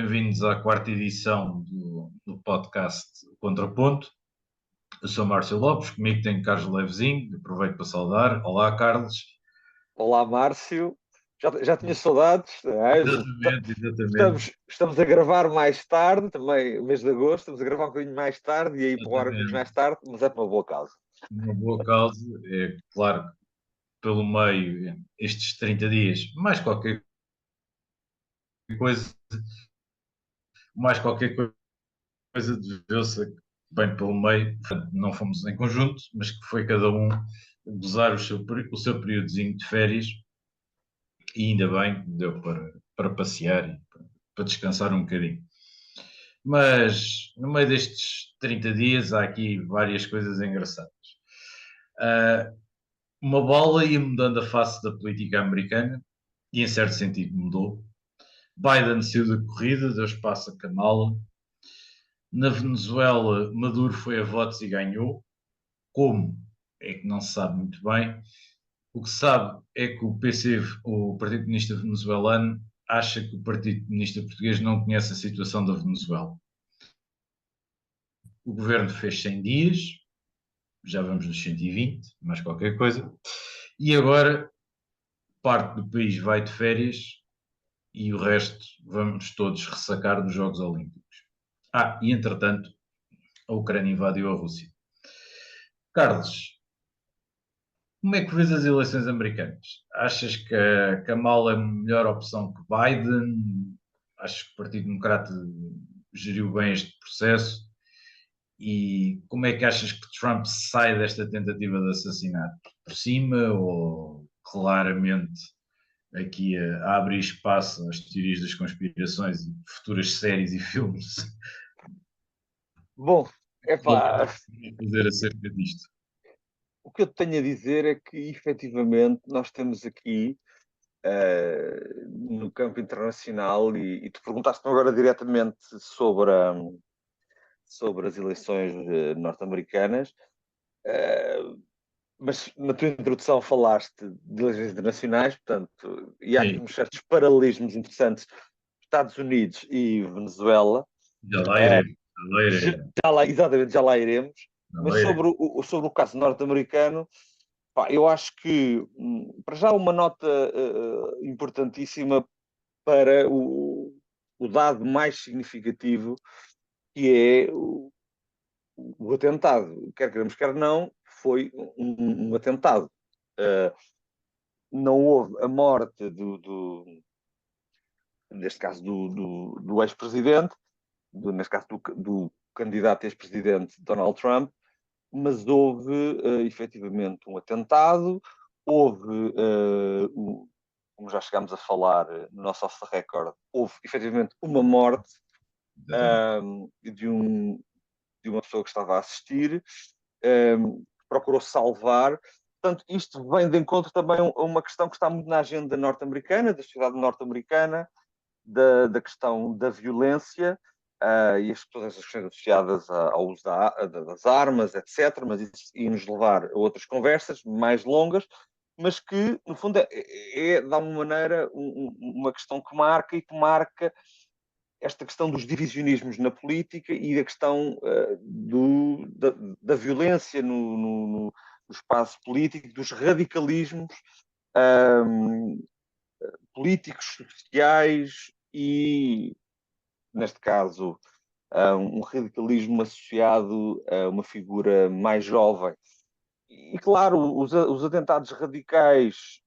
bem-vindos à quarta edição do podcast Contraponto. Eu sou Márcio Lopes, comigo tem Carlos Levezinho, aproveito para saudar. Olá, Carlos. Olá, Márcio. Já tinha saudades. Exatamente. Estamos a gravar mais tarde, também mês de agosto, estamos a gravar um bocadinho mais tarde e aí para o ar um bocadinho Exatamente. mais tarde, mas é para uma boa causa. Uma boa causa, é claro que pelo meio, estes 30 dias, coisa, mais qualquer coisa deveu-se bem pelo meio. Portanto, não fomos em conjunto, mas que foi cada um gozar o seu períodozinho de férias. E ainda bem, deu para passear e para descansar um bocadinho. Mas no meio destes 30 dias há aqui várias coisas engraçadas. Ah, uma bola ia mudando a face da política americana e, em certo sentido, mudou. Biden saiu da corrida, deu espaço a Kamala. Na Venezuela, Maduro foi a votos e ganhou. Como? É que não se sabe muito bem. O que se sabe é que o PC, o Partido Comunista Venezuelano, acha que o Partido Comunista Português não conhece a situação da Venezuela. O governo fez 100 dias, já vamos nos 120, mais qualquer coisa, e agora parte do país vai de férias e o resto vamos todos ressacar dos Jogos Olímpicos. E entretanto, a Ucrânia invadiu a Rússia. Carlos, como é que vês as eleições americanas? Achas que a Kamala é a melhor opção que Biden? Achas que o Partido Democrata geriu bem este processo? E como é que achas que Trump sai desta tentativa de assassinato? Por cima ou claramente aqui a abrir espaço às teorias das conspirações e futuras séries e filmes? Bom, O que epá, é que dizer acerca disto? o que eu tenho a dizer é que efetivamente nós temos aqui no campo internacional, e tu perguntaste-me agora diretamente sobre as eleições norte-americanas. Mas na tua introdução falaste de eleições internacionais, portanto, e há aqui Sim, uns certos paralelismos interessantes, Estados Unidos e Venezuela. já lá iremos, já lá iremos, Exatamente, já lá iremos. já Mas lá iremos. sobre o caso norte-americano, pá, eu acho que, para já, uma nota importantíssima para o dado mais significativo, que é o atentado. Quer queremos, quer não, foi um atentado. Não houve a morte neste caso, do ex-presidente, neste caso do candidato ex-presidente Donald Trump, mas houve efetivamente um atentado, houve, como já chegámos a falar no nosso off-the-record, houve efetivamente uma morte Exatamente. de uma pessoa que estava a assistir, procurou salvar. Portanto, isto vem de encontro também a uma questão que está muito na agenda norte-americana, da sociedade norte-americana, da questão da violência e todas as questões associadas ao uso das armas, etc. Mas isso ia-nos levar a outras conversas mais longas, mas que, no fundo, de alguma maneira, uma questão que marca esta questão dos divisionismos na política e da questão da violência no espaço político, dos radicalismos um, políticos, sociais e, neste caso, um radicalismo associado a uma figura mais jovem. E, claro, os atentados radicais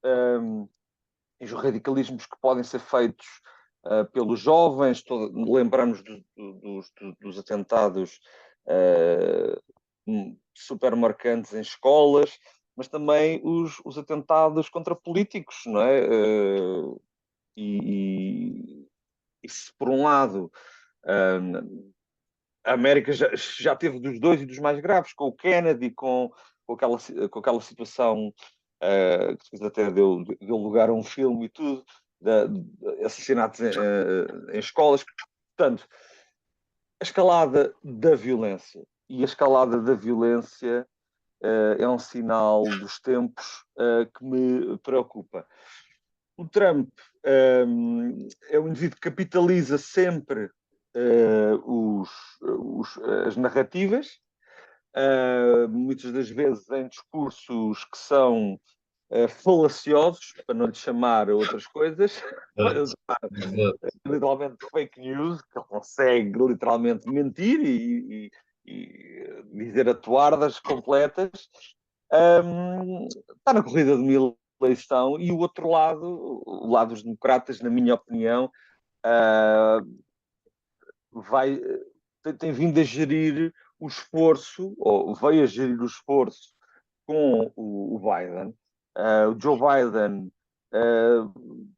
e os radicalismos que podem ser feitos pelos jovens, lembramos dos atentados super marcantes em escolas, mas também os atentados contra políticos, não é? E se por um lado a América já teve dos dois e dos mais graves, com o Kennedy, com aquela situação que depois até deu lugar a um filme e tudo, de assassinatos em escolas. Portanto, a escalada da violência. E a escalada da violência é um sinal dos tempos que me preocupa. O Trump é um indivíduo que capitaliza sempre as narrativas, muitas das vezes em discursos que são falaciosos, para não lhe chamar outras coisas, literalmente fake news, que ele consegue literalmente mentir e dizer atuardas completas. Está na corrida de uma eleição e o outro lado, o lado dos democratas, na minha opinião, vai, tem vindo a gerir o esforço, ou veio a gerir o esforço com o Biden. O Joe Biden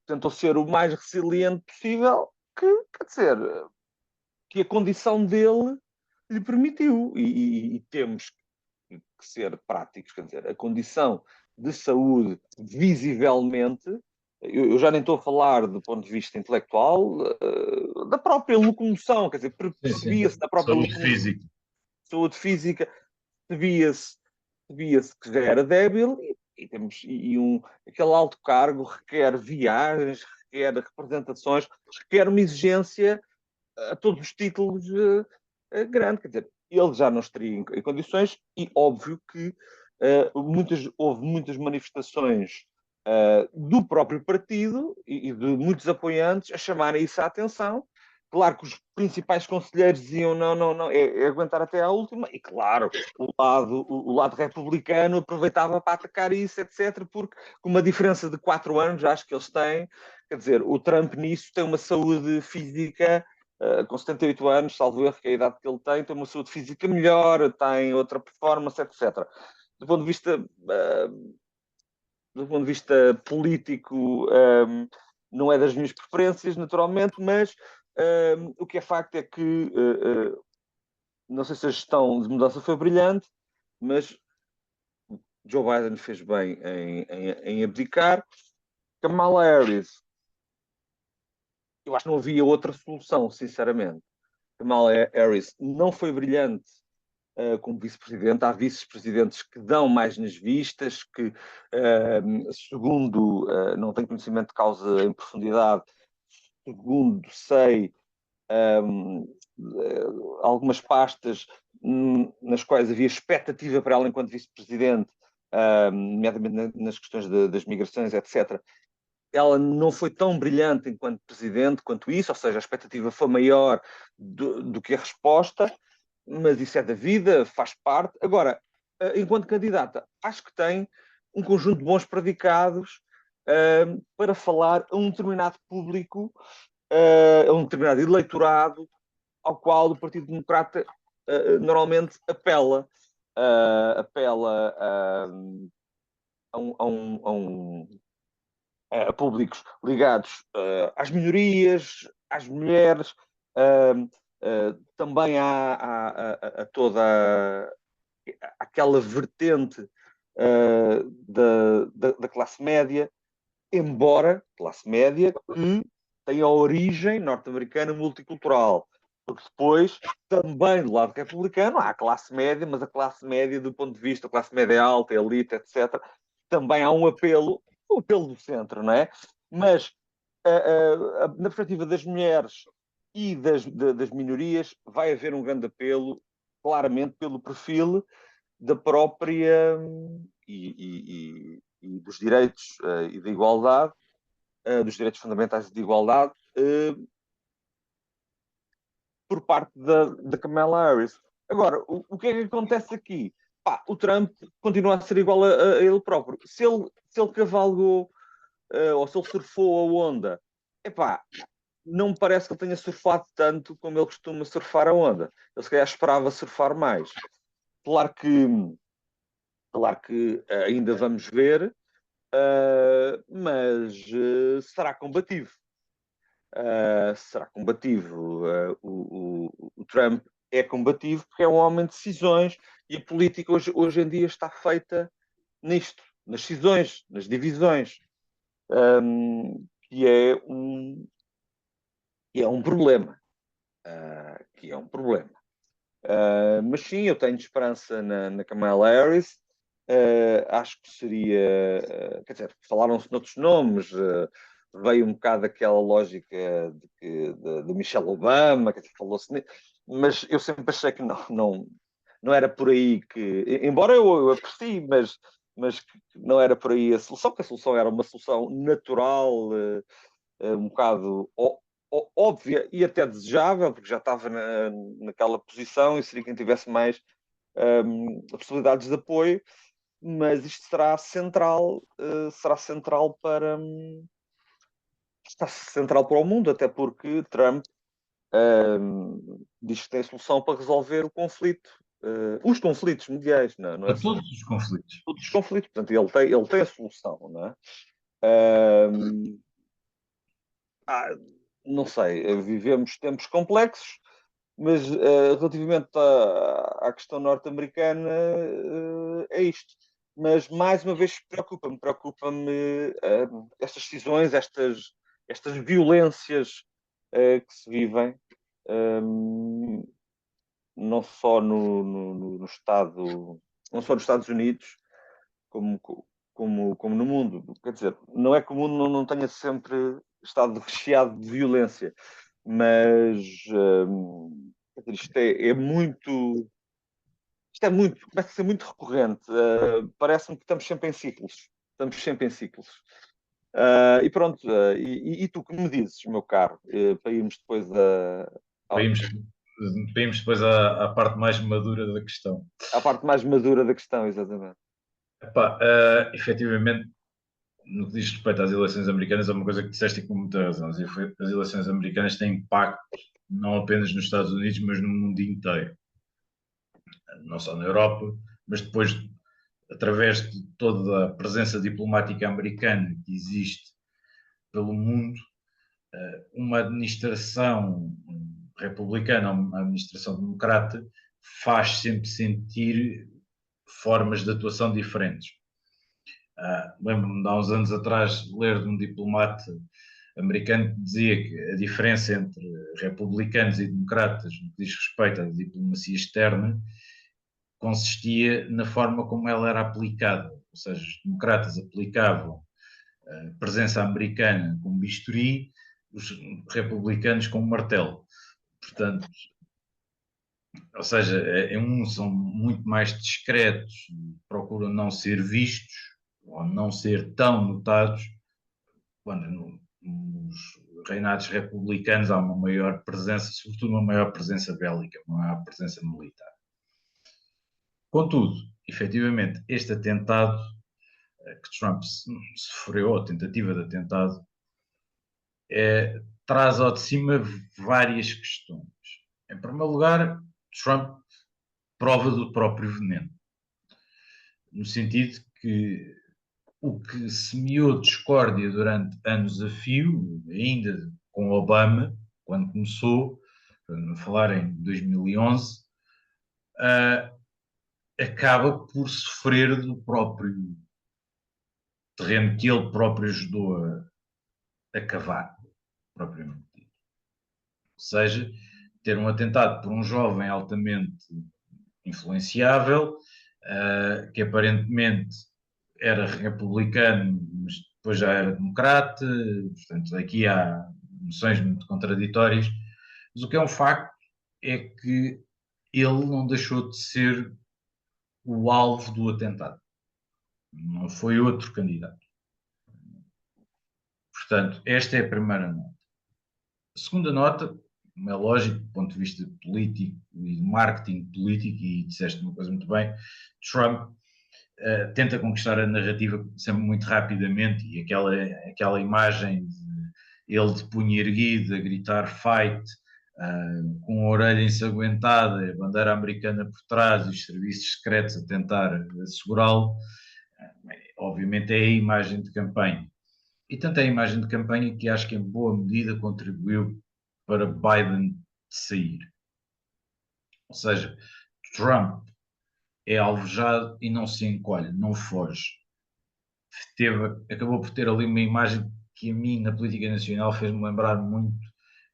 tentou ser o mais resiliente possível, que, quer dizer, que a condição dele lhe permitiu. E temos que ser práticos, quer dizer, a condição de saúde visivelmente, eu já nem estou a falar do ponto de vista intelectual, da própria locomoção, quer dizer, Sim, sim. percebia-se da própria Saúde locomoção, física. saúde física, percebia-se que já era débil aquele alto cargo requer viagens, requer representações, requer uma exigência a todos os títulos grande. Quer dizer, ele já não estaria em condições e óbvio que houve muitas manifestações do próprio partido e de muitos apoiantes a chamarem isso à atenção. Claro que os principais conselheiros diziam não, não, não, é aguentar até à última, e claro, o lado republicano aproveitava para atacar isso, etc., porque com uma diferença de 4 anos, acho que eles têm, quer dizer, o Trump nisso tem uma saúde física com 78 anos, salvo erro, que é a idade que ele tem uma saúde física melhor, tem outra performance, etc. Do ponto de vista, do ponto de vista político, não é das minhas preferências, naturalmente, mas o que é facto é que não sei se a gestão de mudança foi brilhante, mas Joe Biden fez bem em abdicar. Kamala Harris, eu acho que não havia outra solução, sinceramente. Kamala Harris não foi brilhante como vice-presidente. Há vice-presidentes que dão mais nas vistas, que, segundo, não tenho conhecimento de causa em profundidade, segundo sei, algumas pastas nas quais havia expectativa para ela enquanto vice-presidente, nomeadamente nas questões das migrações, etc., ela não foi tão brilhante enquanto presidente quanto isso, ou seja, a expectativa foi maior do que a resposta, mas isso é da vida, faz parte. Agora, enquanto candidata, acho que tem um conjunto de bons predicados para falar a um determinado público, a um determinado eleitorado ao qual o Partido Democrata normalmente apela. Apela a públicos ligados às minorias, às mulheres, também a toda aquela vertente da classe média, embora classe média que tenha origem norte-americana multicultural. Porque depois, também do lado republicano, há a classe média, mas a classe média, do ponto de vista, a classe média alta, elite, etc., também há um apelo do centro, não é? Mas, na perspectiva das mulheres e das minorias, vai haver um grande apelo, claramente, pelo perfil da própria e dos direitos e da igualdade, dos direitos fundamentais de igualdade, por parte da Kamala Harris. Agora, o que é que acontece aqui? Pá, o Trump continua a ser igual a ele próprio. Se ele cavalgou ou se ele surfou a onda, epá, não me parece que ele tenha surfado tanto como ele costuma surfar a onda. Ele se calhar esperava surfar mais. Claro que, claro que ainda vamos ver, mas será combativo. Será combativo. O Trump é combativo porque é um homem de decisões e a política hoje em dia está feita nisto, nas decisões, nas divisões, que é um problema. Que é um problema. Mas sim, eu tenho esperança na Kamala Harris. Acho que seria. Quer dizer, falaram-se noutros nomes. veio um bocado aquela lógica de Michelle Obama, que falou-se, mas eu sempre achei que não era por aí que, embora eu aprecie, mas que não era por aí a solução, que a solução era uma solução natural, um bocado óbvia e até desejável, porque já estava naquela posição e seria quem tivesse mais possibilidades de apoio, mas isto será central está central para o mundo, até porque Trump diz que tem solução para resolver o conflito, os conflitos mundiais, não é A só todos os conflitos. todos os conflitos, portanto, ele tem a solução, não é? Ah, não sei, vivemos tempos complexos, mas relativamente à questão norte-americana, é isto. Mas, mais uma vez, preocupa-me estas decisões, estas violências que se vivem, não só no Estado, não só nos Estados Unidos, como, como no mundo. Quer dizer, não é que o mundo não tenha sempre estado recheado de violência, mas isto é muito. Isto é muito, começa a ser muito recorrente. Parece-me que estamos sempre em ciclos. Estamos sempre em ciclos. E pronto, e tu que me dizes, meu caro, para irmos depois Vimos, vimos depois à parte mais madura da questão. à parte mais madura da questão, exatamente. Epá, efetivamente, no que diz respeito às eleições americanas, é uma coisa que disseste com muita razão. As eleições americanas têm impacto não apenas nos Estados Unidos, mas no mundo inteiro. Não só na Europa, mas depois, através de toda a presença diplomática americana que existe pelo mundo, uma administração republicana, uma administração democrata, faz sempre sentir formas de atuação diferentes. Lembro-me de há uns anos atrás ler de um diplomata americano que dizia que a diferença entre republicanos e democratas no que diz respeito à diplomacia externa consistia na forma como ela era aplicada, ou seja, os democratas aplicavam a presença americana com bisturi, os republicanos com martelo. Portanto, ou seja, uns são muito mais discretos, procuram não ser vistos ou não ser tão notados, quando nos reinados republicanos há uma maior presença, sobretudo uma maior presença bélica, uma maior presença militar. Contudo, efetivamente, este atentado que Trump sofreu, a tentativa de atentado, traz ao de cima várias questões. Em primeiro lugar, Trump prova do próprio veneno, no sentido que o que semeou discórdia durante anos a fio, ainda com Obama, quando começou, a falar em 2011, acaba por sofrer do próprio terreno que ele próprio ajudou a cavar, propriamente dito. Ou seja, ter um atentado por um jovem altamente influenciável, que aparentemente era republicano, mas depois já era democrata, portanto, aqui há noções muito contraditórias, mas o que é um facto é que ele não deixou de ser o alvo do atentado. Não foi outro candidato. Portanto, esta é a primeira nota. A segunda nota, é lógico, do ponto de vista político e de marketing político, e disseste uma coisa muito bem, Trump tenta conquistar a narrativa sempre muito rapidamente, e aquela imagem de ele de punho erguido, a gritar fight, com a orelha ensanguentada, a bandeira americana por trás e os serviços secretos a tentar segurá-lo, obviamente é a imagem de campanha. E tanto é a imagem de campanha que acho que em boa medida contribuiu para Biden sair. Ou seja, Trump é alvejado e não se encolhe, não foge. Acabou por ter ali uma imagem que a mim, na política nacional, fez-me lembrar muito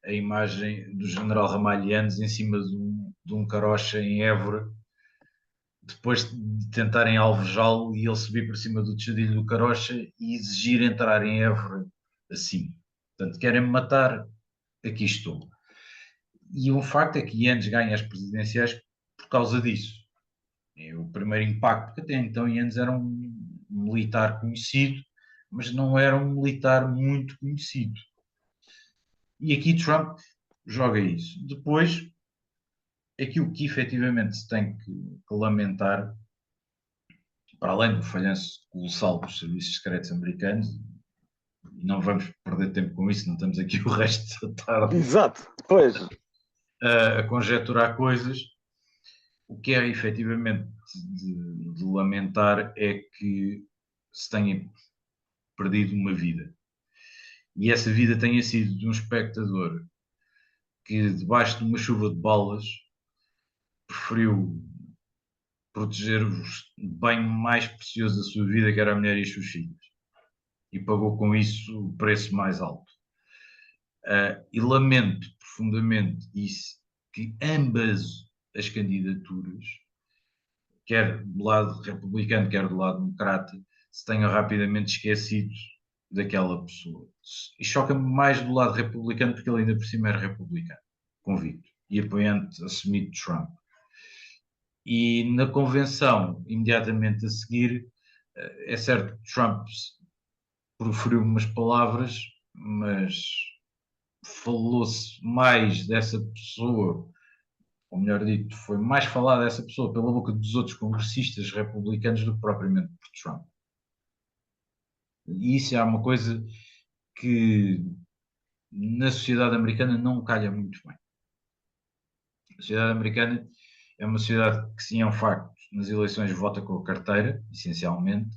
a imagem do general Ramalhianes em cima de um carocha em Évora, depois de tentarem alvejá-lo e ele subir por cima do tejadilho do carocha e exigir entrar em Évora assim. Portanto, querem me matar, aqui estou. E o facto é que Yanes ganha as presidenciais por causa disso. É o primeiro impacto, porque até então Yanes era um militar conhecido, mas não era um militar muito conhecido. E aqui Trump joga isso. Depois, aquilo que efetivamente se tem que lamentar, para além do falhanço colossal dos serviços secretos americanos, e não vamos perder tempo com isso, não estamos aqui o resto da tarde Exato, pois. a conjecturar coisas. O que é efetivamente de lamentar é que se tenha perdido uma vida. E essa vida tenha sido de um espectador que, debaixo de uma chuva de balas, preferiu proteger o bem mais precioso da sua vida, que era a mulher e os seus filhos. E pagou com isso o preço mais alto. E lamento profundamente isso, que ambas as candidaturas, quer do lado republicano, quer do lado democrata, se tenham rapidamente esquecido daquela pessoa. E choca-me mais do lado republicano, porque ele ainda por cima era republicano, convicto, e apoiante assumido de Trump. E na convenção, imediatamente a seguir, é certo que Trump proferiu umas palavras, mas falou-se mais dessa pessoa, ou melhor dito, foi mais falada dessa pessoa pela boca dos outros congressistas republicanos do que propriamente por Trump. E isso é uma coisa que na sociedade americana não calha muito bem. A sociedade americana é uma sociedade que, sim, é um facto, nas eleições vota com a carteira, essencialmente,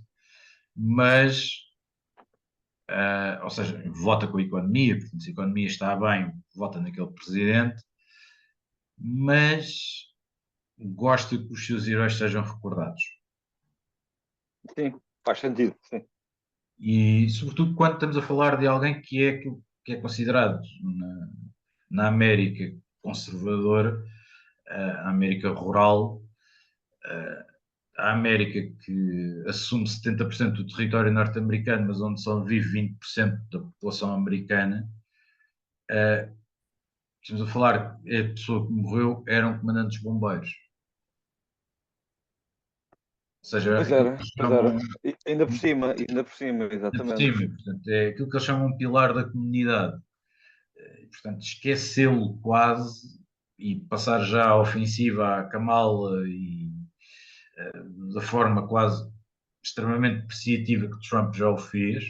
mas, ou seja, vota com a economia, portanto, se a economia está bem, vota naquele presidente, mas gosta que os seus heróis sejam recordados. Sim, faz sentido, sim. E, sobretudo, quando estamos a falar de alguém que é considerado na América conservadora, a América rural, a América que assume 70% do território norte-americano, mas onde só vive 20% da população americana. Estamos a falar, a pessoa que morreu era um comandante dos bombeiros. Ou seja, Pois aquilo era, que eles pois era. chamam, Ainda por cima, por exatamente. cima, portanto, é aquilo que eles chamam um pilar da comunidade. Portanto, esquecê-lo quase e passar já à ofensiva à Kamala e da forma quase extremamente depreciativa que Trump já o fez.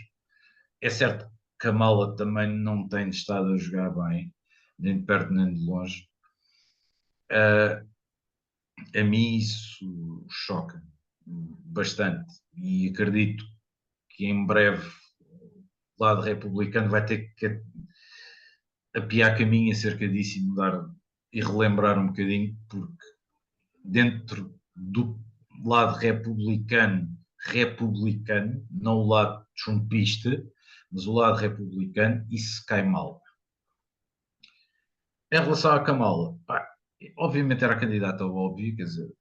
É certo que Kamala também não tem estado a jogar bem, nem de perto nem de longe. A mim isso choca bastante e acredito que em breve o lado republicano vai ter que apiar caminho acerca disso e mudar e relembrar um bocadinho, porque dentro do lado republicano, não o lado trumpista, mas o lado republicano, isso cai mal. Em relação à Kamala, pá, obviamente era a candidata óbvia, quer dizer,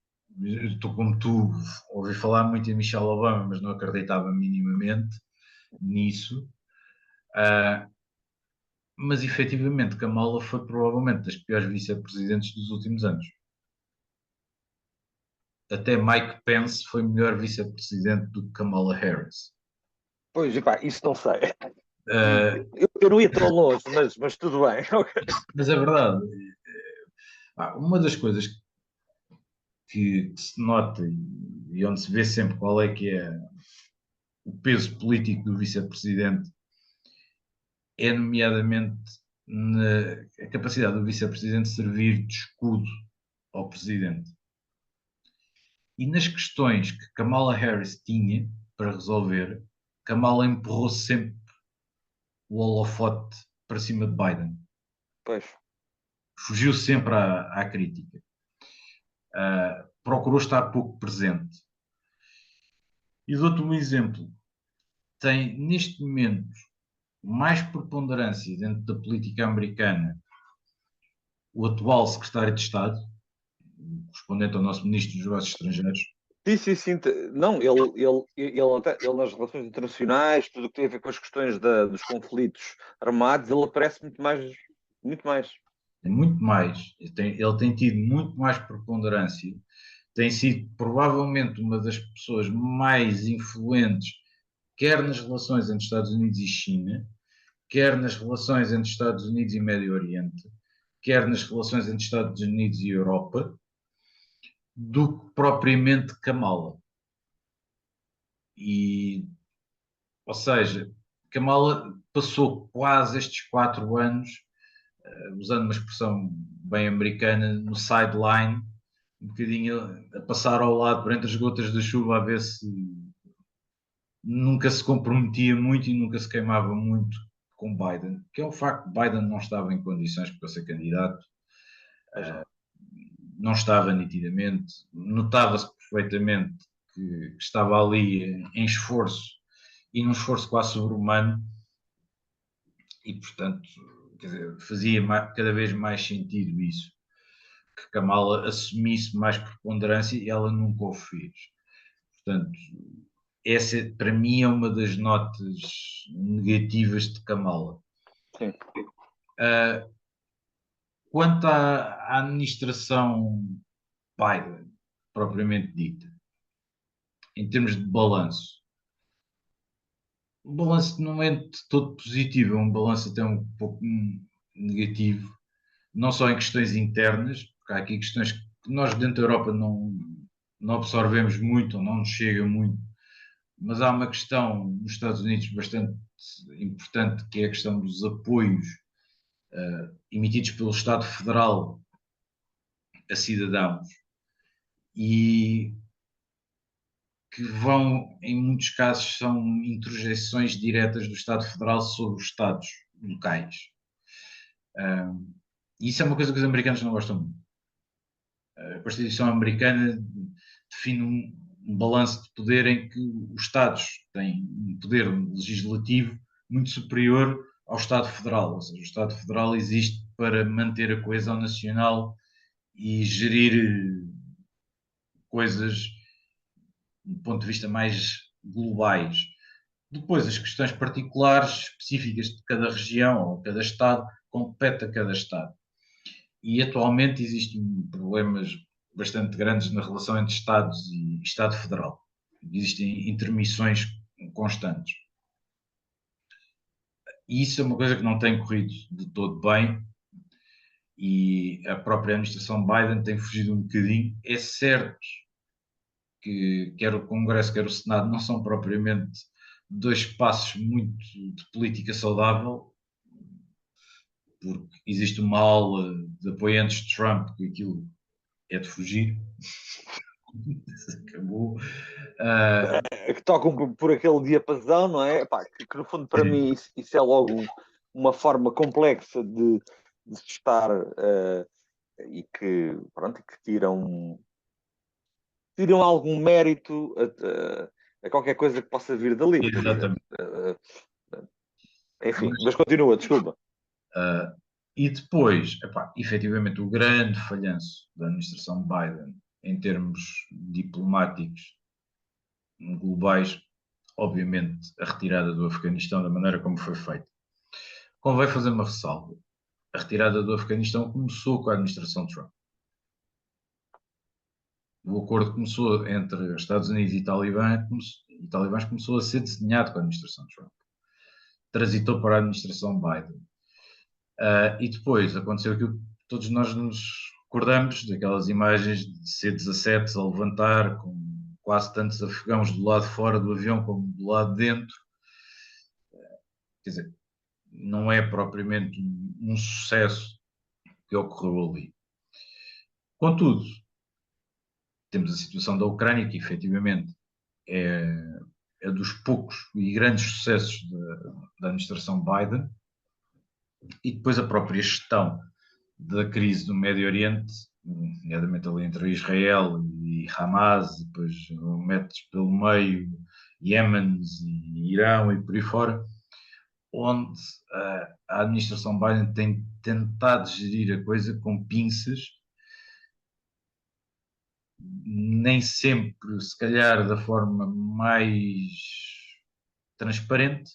estou como tu, ouvi falar muito em Michelle Obama, mas não acreditava minimamente nisso. Mas efetivamente Kamala foi provavelmente das piores vice-presidentes dos últimos anos. Até Mike Pence foi melhor vice-presidente do que Kamala Harris. Pois, epá, isso não sei. Uh, Eu não ia tão longe, mas tudo bem. mas é verdade. Uma das coisas que se nota e onde se vê sempre qual é que é o peso político do vice-presidente é nomeadamente na a capacidade do vice-presidente servir de escudo ao presidente. E nas questões que Kamala Harris tinha para resolver, Kamala empurrou sempre o holofote para cima de Biden. Pois. Fugiu sempre à crítica. Procurou estar pouco presente. E dou-te um exemplo. Tem, neste momento, mais preponderância dentro da política americana o atual secretário de Estado, correspondente ao nosso ministro dos Negócios Estrangeiros, Sim, sim, sim. Não, ele nas relações internacionais, tudo o que tem a ver com as questões dos conflitos armados, ele aparece muito mais, muito mais. Muito mais. Ele tem tido muito mais preponderância. Tem sido provavelmente uma das pessoas mais influentes, quer nas relações entre Estados Unidos e China, quer nas relações entre Estados Unidos e Médio Oriente, quer nas relações entre Estados Unidos e Europa, do que propriamente Kamala. E, ou seja, Kamala passou quase estes 4 anos, usando uma expressão bem americana, no sideline, um bocadinho a passar ao lado por entre as gotas da chuva a ver se nunca se comprometia muito e nunca se queimava muito com Biden, que é o facto de Biden não estava em condições para ser candidato, Pois não. não estava nitidamente, notava-se perfeitamente que estava ali em esforço e num esforço quase sobre-humano e, portanto, quer dizer, fazia cada vez mais sentido isso, que Kamala assumisse mais preponderância e ela nunca o fez. Portanto, essa para mim é uma das notas negativas de Kamala. Sim. Uh, Quanto à administração Biden, propriamente dita, em termos de balanço, o balanço não é de todo positivo, é um balanço até um pouco negativo, não só em questões internas, porque há aqui questões que nós dentro da Europa não absorvemos muito ou não nos chega muito, mas há uma questão nos Estados Unidos bastante importante, que é a questão dos apoios emitidos pelo Estado Federal a cidadãos e que vão, em muitos casos, são introjeições diretas do Estado Federal sobre os Estados locais. E isso é uma coisa que os americanos não gostam muito. A Constituição americana define um balanço de poder em que os Estados têm um poder legislativo muito superior ao Estado Federal. Ou seja, o Estado Federal existe para manter a coesão nacional e gerir coisas do ponto de vista mais globais. Depois, as questões particulares, específicas de cada região ou cada Estado, compete a cada Estado. E atualmente existem problemas bastante grandes na relação entre Estados e Estado Federal. Existem intermissões constantes. E isso é uma coisa que não tem corrido de todo bem e a própria administração Biden tem fugido um bocadinho. É certo que quer o Congresso, quer o Senado não são propriamente dois passos muito de política saudável, porque existe uma aula de apoiantes de Trump que aquilo é de fugir. Acabou. Que tocam por aquele diapasão, não é? Epá, que no fundo para mim isso é logo uma forma complexa de se estar e que, pronto, que tiram algum mérito a qualquer coisa que possa vir dali, quer dizer, Exatamente. enfim, Mas, mas continua, desculpa. e depois, epá, efetivamente, o grande falhanço da administração Biden em termos diplomáticos globais, obviamente, a retirada do Afeganistão da maneira como foi feita. Convém fazer uma ressalva. A retirada do Afeganistão começou com a administração Trump. O acordo começou entre Estados Unidos e talibãs começou a ser desenhado com a administração Trump. Transitou para a administração Biden. E depois aconteceu aquilo que todos nós nos recordamos, daquelas imagens de C-17 a levantar, com quase tantos afegãos do lado de fora do avião como do lado de dentro. Quer dizer, não é propriamente um sucesso que ocorreu ali. Contudo, temos a situação da Ucrânia, que efetivamente é dos poucos e grandes sucessos da administração Biden, e depois a própria gestão da crise do Médio Oriente, nomeadamente ali entre Israel e Hamas, e depois metes pelo meio Iémen e Irão e por aí fora, onde a administração Biden tem tentado gerir a coisa com pinças nem sempre, se calhar, da forma mais transparente,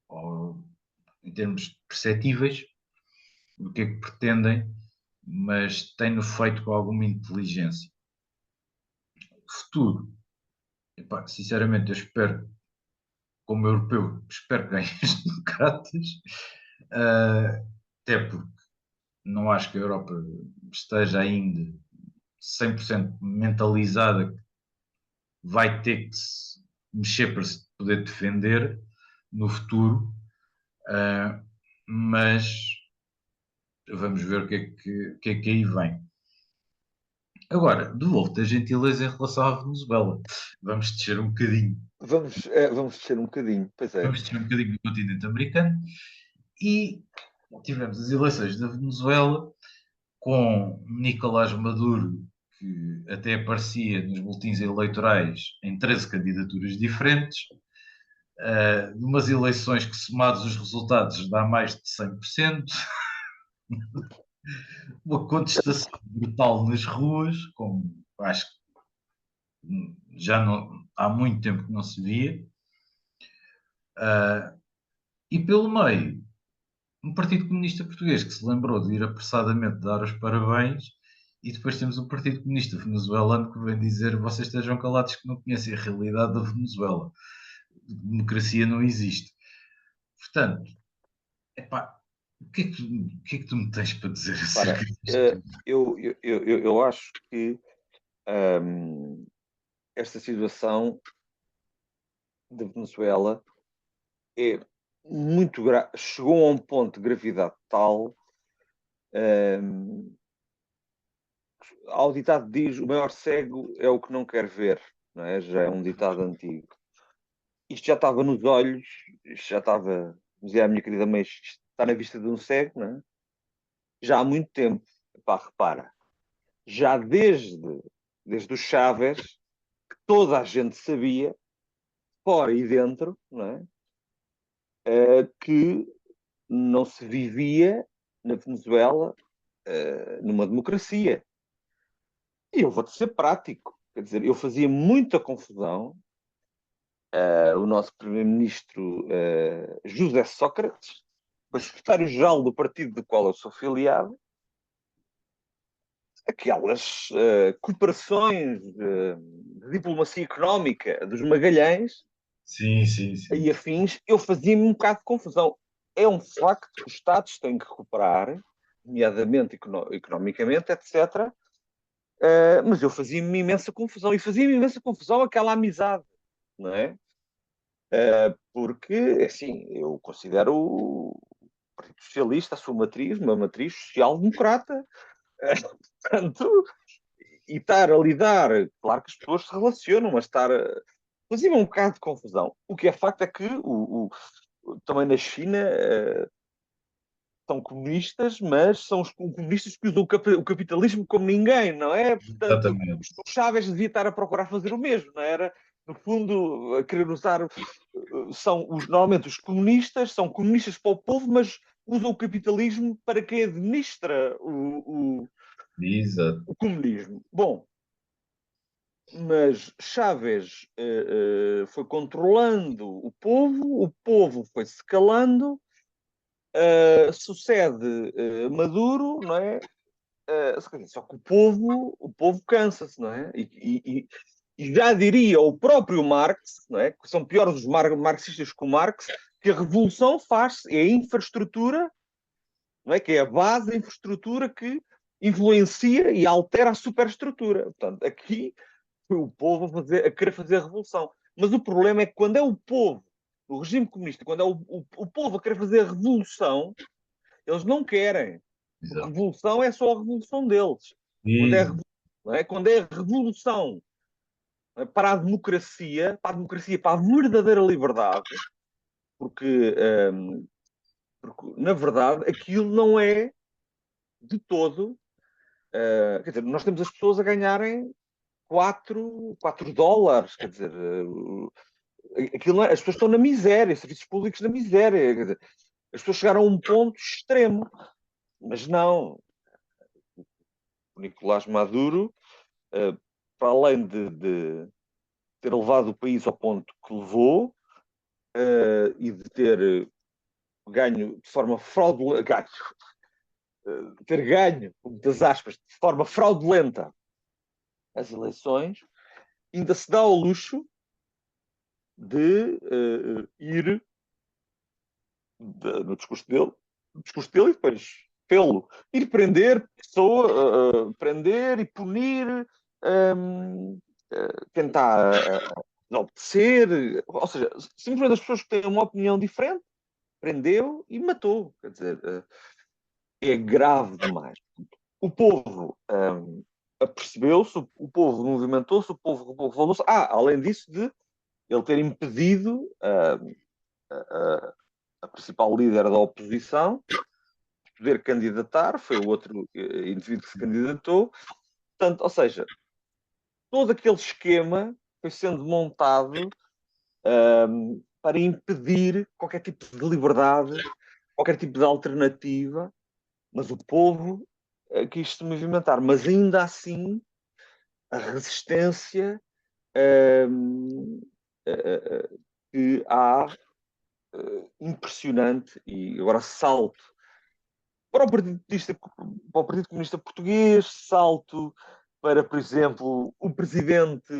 ou em termos perceptíveis, do que é que pretendem, mas tem-no feito com alguma inteligência. Futuro, epá, sinceramente, eu espero, como europeu, espero que ganhe as democratas, até porque não acho que a Europa esteja ainda 100% mentalizada que vai ter que se mexer para se poder defender no futuro, uh, mas vamos ver o que é que aí vem. Agora, devolvo-te a gentileza em relação à Venezuela. Vamos descer um bocadinho. Vamos descer um bocadinho, pois é. Vamos descer um bocadinho no continente americano e tivemos as eleições da Venezuela com Nicolás Maduro, que até aparecia nos boletins eleitorais em 13 candidaturas diferentes, numas eleições que, somados os resultados, dá mais de 100%, uma contestação brutal nas ruas, como acho que já não, há muito tempo que não se via, e pelo meio, um Partido Comunista Português que se lembrou de ir apressadamente dar os parabéns, e depois temos um Partido Comunista Venezuelano que vem dizer vocês estejam calados que não conhecem a realidade da Venezuela. Democracia não existe. Portanto, epá, o que é que tu me tens para dizer Para, acerca disto? eu acho que esta situação da Venezuela é muito grave, chegou a um ponto de gravidade tal, ao ditado diz, o maior cego é o que não quer ver, não é? Já é um ditado antigo. Isto já estava nos olhos, isto já estava, dizia a minha querida mãe, isto está na vista de um cego, não é? Já há muito tempo. Pá, repara, já desde o Chávez, que toda a gente sabia, fora e dentro, não é? Que não se vivia na Venezuela numa democracia. E eu vou-te ser prático. Quer dizer, eu fazia muita confusão. O nosso primeiro-ministro José Sócrates, o secretário-geral do partido do qual eu sou filiado, aquelas cooperações de diplomacia económica dos Magalhães Sim, sim, sim. e afins, eu fazia-me um bocado de confusão. É um facto que os Estados têm que recuperar, nomeadamente economicamente, etc. Mas eu fazia-me imensa confusão. E fazia-me imensa confusão aquela amizade, não é? Porque, assim, eu considero o Partido Socialista a sua matriz, uma matriz social-democrata. Portanto, e estar a lidar, claro que as pessoas se relacionam, mas estar fazia um bocado de confusão. O que é facto é que também na China são comunistas, mas são os comunistas que usam o capitalismo como ninguém, não é? Portanto, Exatamente. o Chávez devia estar a procurar fazer o mesmo, não era? No fundo, a querer usar. Normalmente os comunistas são comunistas para o povo, mas usam o capitalismo para quem administra Exato. o comunismo. Bom, mas Chávez foi controlando o povo foi se calando, sucede Maduro, não é? Só que o povo cansa-se, não é? E já diria o próprio Marx, não é? Que são piores os marxistas que o Marx, que a revolução faz-se, é a infraestrutura, não é? Que é a base da infraestrutura que influencia e altera a superestrutura. Portanto, aqui foi o povo a querer fazer a revolução. Mas o problema é que quando é o povo, o regime comunista, quando é o povo a querer fazer a revolução, eles não querem. Porque Exato. revolução é só a revolução deles. Quando é, Exato. não é? Quando é a revolução para a democracia, para a verdadeira liberdade, porque, porque na verdade aquilo não é de todo. Quer dizer, nós temos as pessoas a ganharem 4 dólares, quer dizer, as pessoas estão na miséria, serviços públicos na miséria, quer dizer, as pessoas chegaram a um ponto extremo, mas não. O Nicolás Maduro para além de ter levado o país ao ponto que levou e de ter ganho de forma fraudulenta, ter ganho, com muitas aspas, de forma fraudulenta as eleições, ainda se dá ao luxo de ir no discurso dele e depois pelo ir prender pessoa, prender e punir, tentar enaltecer, ou seja, simplesmente as pessoas que têm uma opinião diferente, prendeu e matou. Quer dizer, é grave demais. O povo apercebeu-se, o povo movimentou-se, o povo revoltou-se. Além disso, de ele ter impedido a principal líder da oposição de poder candidatar, foi o outro indivíduo que se candidatou. Portanto, ou seja, todo aquele esquema foi sendo montado para impedir qualquer tipo de liberdade, qualquer tipo de alternativa, mas o povo quis se movimentar. Mas ainda assim, a resistência que há impressionante, e agora salto para o Partido Comunista Português, salto para, por exemplo, o presidente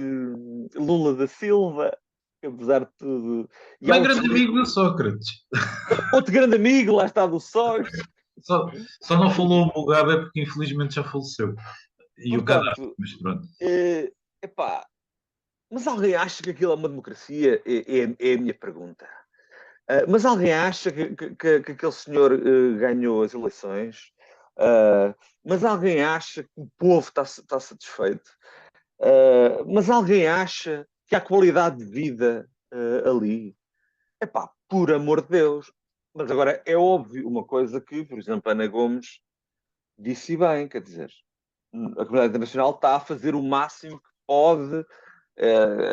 Lula da Silva, que, apesar de tudo, e há Também grande amigo de Sócrates. outro grande amigo, lá está do Sócrates. Só não falou o Mugabe porque infelizmente já faleceu. E o cadáver, Portanto, mas pronto. epá, mas alguém acha que aquilo é uma democracia? É a minha pergunta. Mas alguém acha que aquele senhor ganhou as eleições? Mas alguém acha que o povo está satisfeito? Mas alguém acha que há qualidade de vida ali? Epá, por amor de Deus. Mas agora é óbvio uma coisa que, por exemplo, Ana Gomes disse bem, quer dizer, a comunidade internacional está a fazer o máximo que pode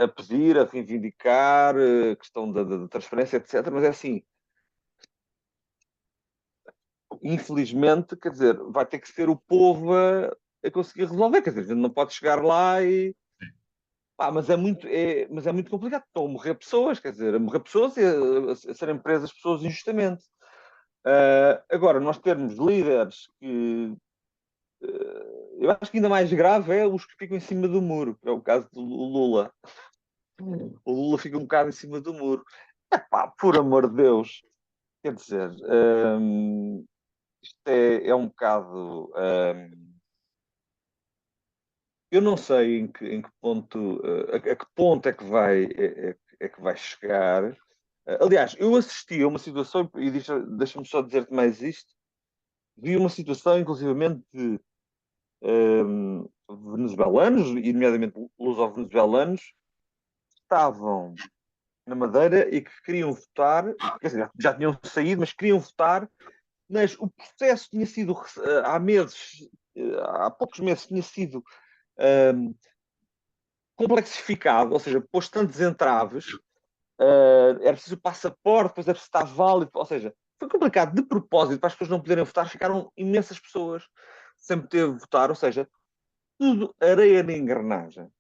a pedir, a reivindicar a questão da transferência, etc. Mas é assim, infelizmente, quer dizer, vai ter que ser o povo a conseguir resolver, quer dizer, a gente não pode chegar lá e mas é muito complicado. Estão a morrer pessoas, quer dizer, a morrer pessoas e a serem presas pessoas injustamente. Agora, nós termos líderes que. Eu acho que ainda mais grave é os que ficam em cima do muro, que é o caso do Lula. O Lula fica um bocado em cima do muro. Por amor de Deus. Quer dizer, isto é um bocado. Eu não sei em que ponto, a que ponto é que vai chegar. Aliás, eu assisti a uma situação, e deixa-me só dizer-te mais isto, vi uma situação, inclusivamente, de venezuelanos, e nomeadamente luso-venezuelanos, que estavam na Madeira e que queriam votar, quer dizer, já tinham saído, mas queriam votar, mas o processo tinha sido, há poucos meses, tinha sido complexificado, ou seja, pôs tantos entraves, era preciso passaporte, depois era preciso estar válido, ou seja, foi complicado de propósito para as pessoas não poderem votar, ficaram imensas pessoas sem poder votar, ou seja, tudo areia na engrenagem.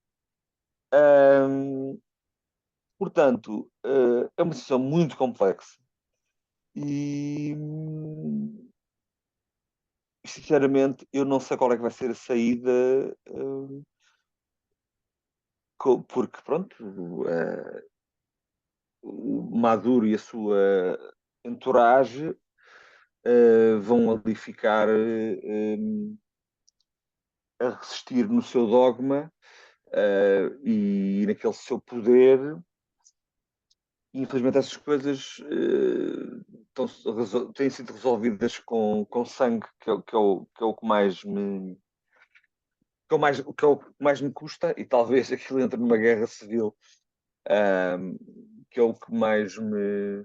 Portanto, é uma situação muito complexa e sinceramente eu não sei qual é que vai ser a saída porque pronto o Maduro e a sua entourage vão ali ficar a resistir no seu dogma e naquele seu poder. E, infelizmente essas coisas têm sido resolvidas com sangue, que é o que mais me que é o que mais me custa, e talvez aquilo entre numa guerra civil, que é o que mais me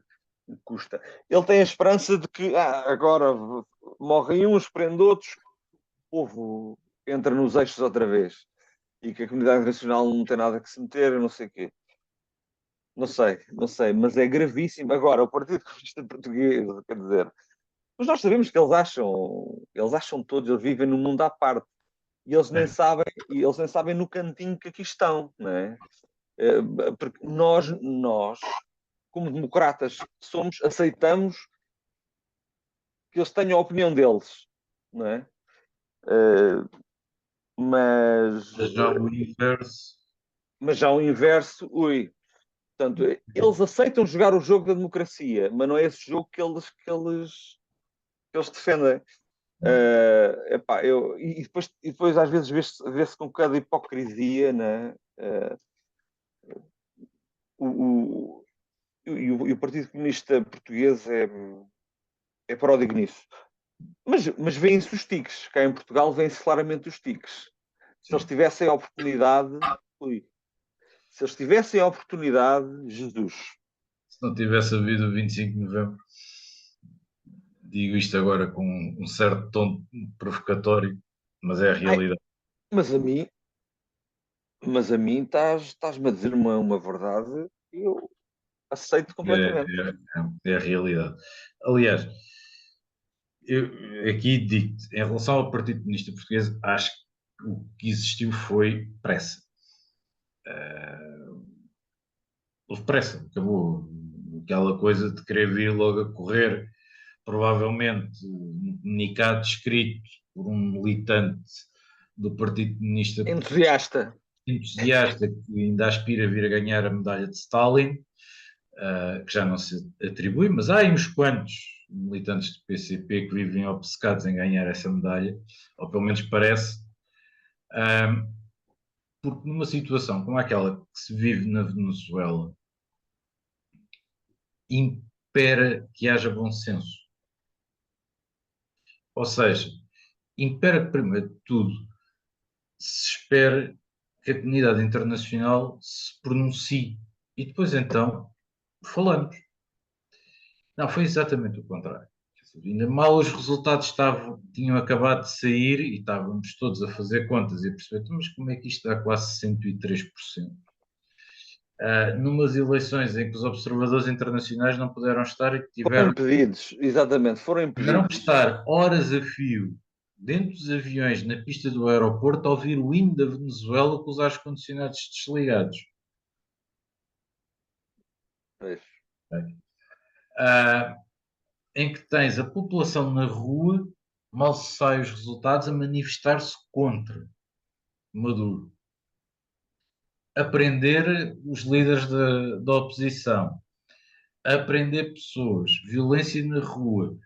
custa. Ele tem a esperança de que agora morrem uns, prende outros, o povo entra nos eixos outra vez e que a comunidade internacional não tem nada que se meter, eu não sei o quê. Não sei, mas é gravíssimo. Agora, o Partido Comunista Português, quer dizer, mas nós sabemos que eles acham todos, eles vivem num mundo à parte. e eles nem sabem no cantinho que aqui estão, não é? Porque nós, como democratas que somos, aceitamos que eles tenham a opinião deles, não é? Uh, mas, Já o inverso. mas já o inverso, ui. Portanto, eles aceitam jogar o jogo da democracia, mas não é esse jogo que eles defendem. Epá, e depois às vezes vê-se com cada hipocrisia, né? O, o, e o Partido Comunista Português é pródigo nisso. Mas vêem-se os tiques. Cá em Portugal vêem-se claramente os tiques. Se eles Sim. tivessem a oportunidade, ui, se eles tivessem a oportunidade, Jesus. Se não tivesse havido o 25 de novembro, digo isto agora com um certo tom provocatório, mas é a Ai, realidade. mas a mim, estás-me a dizer uma verdade e eu aceito completamente. É a realidade. Aliás, eu aqui digo-te, em relação ao Partido Comunista Português, acho que o que existiu foi pressa. Houve pressa, acabou. Aquela coisa de querer vir logo a correr, provavelmente um comunicado escrito por um militante do Partido Comunista Português, Entusiasta. entusiasta, que ainda aspira a vir a ganhar a medalha de Stalin, que já não se atribui, mas há aí uns quantos militantes do PCP que vivem obcecados em ganhar essa medalha, ou pelo menos parece, porque numa situação como aquela que se vive na Venezuela, impera que haja bom senso. Ou seja, impera que, primeiro de tudo, se espere que a comunidade internacional se pronuncie e depois então falamos. Não, foi exatamente o contrário. Ainda mal os resultados tinham acabado de sair e estávamos todos a fazer contas e a perceber, "Então, mas como é que isto dá quase 103%? Numas eleições em que os observadores internacionais não puderam estar e Foram impedidos, exatamente, foram tiveram que impedidos. estar horas a fio dentro dos aviões na pista do aeroporto a ouvir o hino da Venezuela com os ar-condicionados desligados. Pois. Ah, em que tens a população na rua, mal se saem os resultados, a manifestar-se contra Maduro. Aprender os líderes da oposição, aprender pessoas, violência na rua,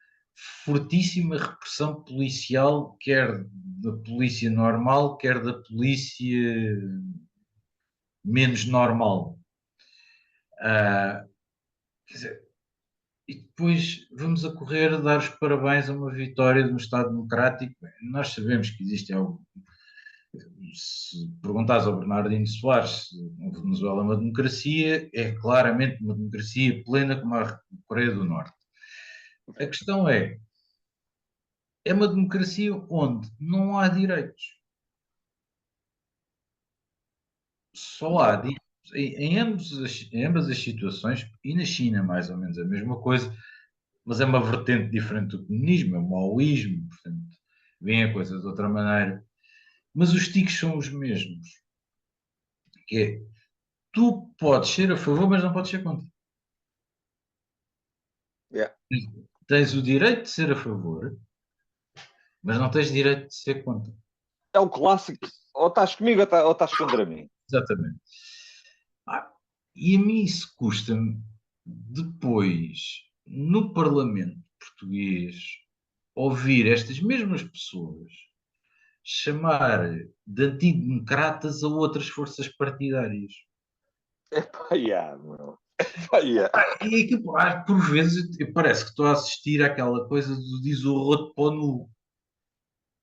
fortíssima repressão policial, quer da polícia normal, quer da polícia menos normal. Quer dizer, e depois vamos a correr dar os parabéns a uma vitória de um Estado democrático. Nós sabemos que existe algo. Se perguntares ao Bernardino Soares se a Venezuela é uma democracia, é claramente uma democracia plena como a Coreia do Norte. A questão é uma democracia onde não há direitos. Só há Não. direitos em ambas as situações, e na China mais ou menos a mesma coisa, mas é uma vertente diferente do comunismo, é o maoísmo, portanto, vem a coisa de outra maneira. Mas os tiques são os mesmos, que é, tu podes ser a favor, mas não podes ser contra. Yeah. Tens o direito de ser a favor, mas não tens direito de ser contra. É o clássico. Ou estás comigo ou estás contra mim. Exatamente. E a mim isso custa-me depois, no Parlamento português, ouvir estas mesmas pessoas chamar de antidemocratas a outras forças partidárias. É pá, yeah, meu. Epá, yeah. E que, por vezes, parece que estou a assistir àquela coisa do diz o roto para o nu.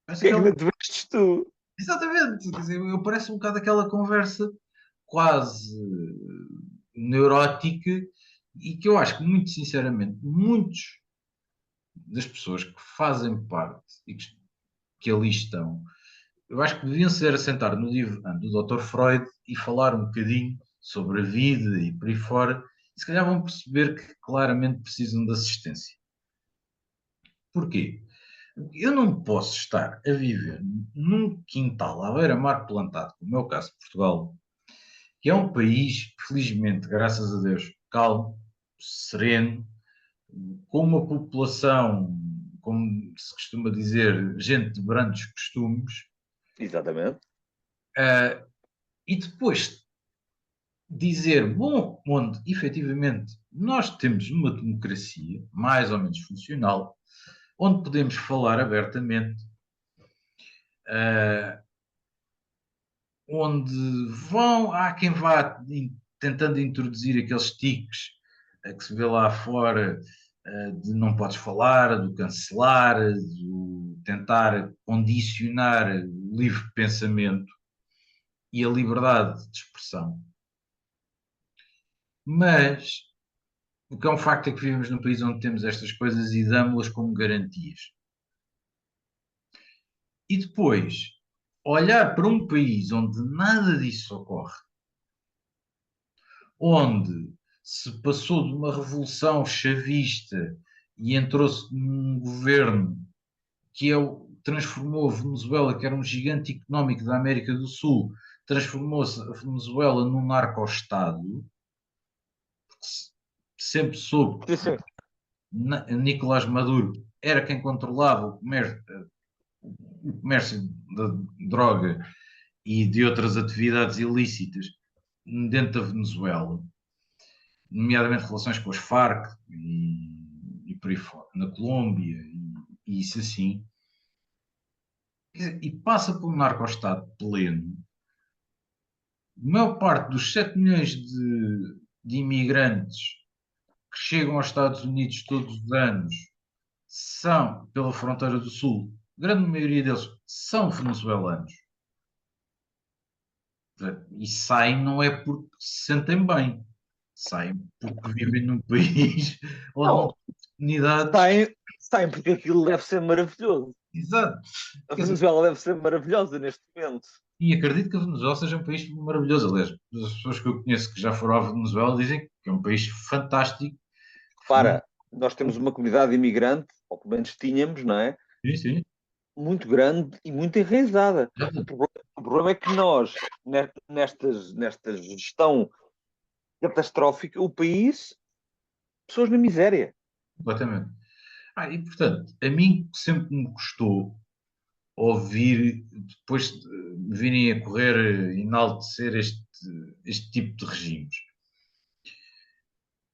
Parece Que é que aquela... não te vestes tu? Exatamente, quer dizer, eu parece um bocado aquela conversa quase neurótica e que eu acho que, muito sinceramente, muitos das pessoas que fazem parte e que ali estão, eu acho que deviam ser a sentar no divã do Dr. Freud e falar um bocadinho sobre a vida e por aí fora, e se calhar vão perceber que claramente precisam de assistência. Porquê? Eu não posso estar a viver num quintal à beira-mar plantado, como é o caso de Portugal, que é um país, felizmente, graças a Deus, calmo, sereno, com uma população, como se costuma dizer, gente de brandos costumes, Exatamente. e depois dizer, bom, onde efetivamente nós temos uma democracia mais ou menos funcional, onde podemos falar abertamente, uh, onde há quem vá tentando introduzir aqueles tiques que se vê lá fora, de não podes falar, do cancelar, do tentar condicionar o livre pensamento e a liberdade de expressão. Mas o que é um facto é que vivemos num país onde temos estas coisas e damos-las como garantias. E depois, olhar para um país onde nada disso ocorre, onde se passou de uma revolução chavista e entrou-se num governo que transformou a Venezuela, que era um gigante económico da América do Sul, transformou-se a Venezuela num narco-estado, sempre soube Sim, que sim. Nicolás Maduro era quem controlava o comércio de droga e de outras atividades ilícitas dentro da Venezuela, nomeadamente relações com as Farc e por aí fora, na Colômbia e isso assim, e passa por um narco-estado pleno. A maior parte dos 7 milhões de imigrantes que chegam aos Estados Unidos todos os anos são pela fronteira do Sul. A grande maioria deles são venezuelanos. E saem não é porque se sentem bem, saem porque vivem num país onde não Não, têm oportunidades. saem porque aquilo deve ser maravilhoso. Exato. A Quer dizer, Venezuela deve ser maravilhosa neste momento. e acredito que a Venezuela seja um país maravilhoso. Aliás, as pessoas que eu conheço que já foram à Venezuela dizem que é um país fantástico. Repara, nós temos uma comunidade imigrante, ou pelo menos tínhamos, não é? Sim, sim. Muito grande e muito enraizada. O problema é que nós, nesta gestão catastrófica, o país, pessoas na miséria. Completamente. E portanto, a mim sempre me custou ouvir, depois de virem a correr, enaltecer este tipo de regimes.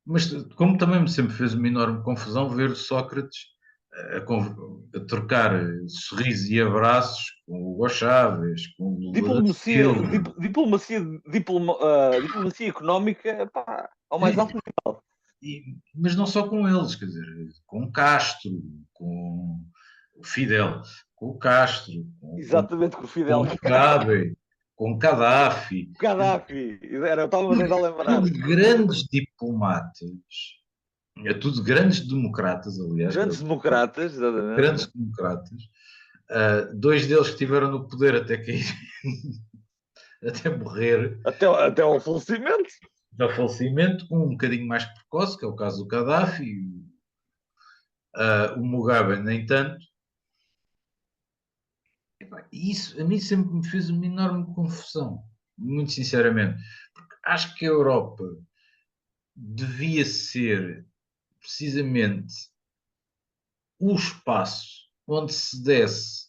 Mas como também me sempre fez uma enorme confusão ver Sócrates a trocar sorrisos e abraços com o Hugo Chávez, com o Lula da Diplomacia, Silva, diplomacia económica, pá, ao mais sim, alto nível. mas não só com eles, quer dizer, com o Castro, com o Fidel, com o Castro, Exatamente, com o com Fidel o Mugabe, com o Gaddafi, Gaddafi. Estava a tentar lembrar. tudo grandes diplomatas, tudo grandes democratas, aliás, Grandes democratas, exatamente. grandes democratas. Dois deles que estiveram no poder até cair, até morrer, Até ao falecimento. ao falecimento, um bocadinho mais precoce, que é o caso do Gaddafi, o Mugabe nem tanto. E isso a mim sempre me fez uma enorme confusão, muito sinceramente, porque acho que a Europa devia ser precisamente o espaço onde se desse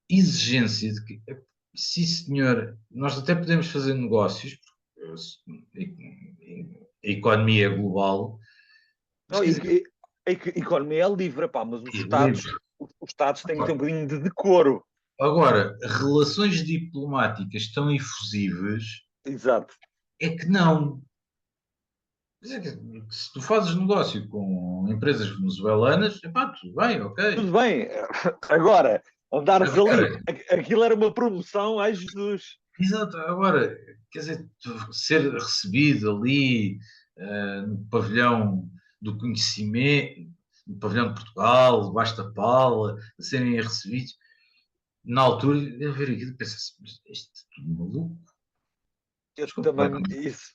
exigência de que, sim senhor, nós até podemos fazer negócios, porque a economia é global, mas Não, quer dizer, a economia é livre, pá, mas é livre. Os Estados têm que ter um bocadinho de decoro. Agora, relações diplomáticas tão efusivas Exato. é que não. Quer dizer, se tu fazes negócio com empresas venezuelanas, epá, tudo bem, ok. Tudo bem. Agora, andares ali, Agora, aquilo era uma promoção, ai Jesus. exato, agora, quer dizer, ser recebido ali no pavilhão do conhecimento, no pavilhão de Portugal, debaixo da pala, a serem recebidos, na altura, eu ver aquilo e pensar assim, mas isto é tudo maluco, Eu isto é também, completamente, isso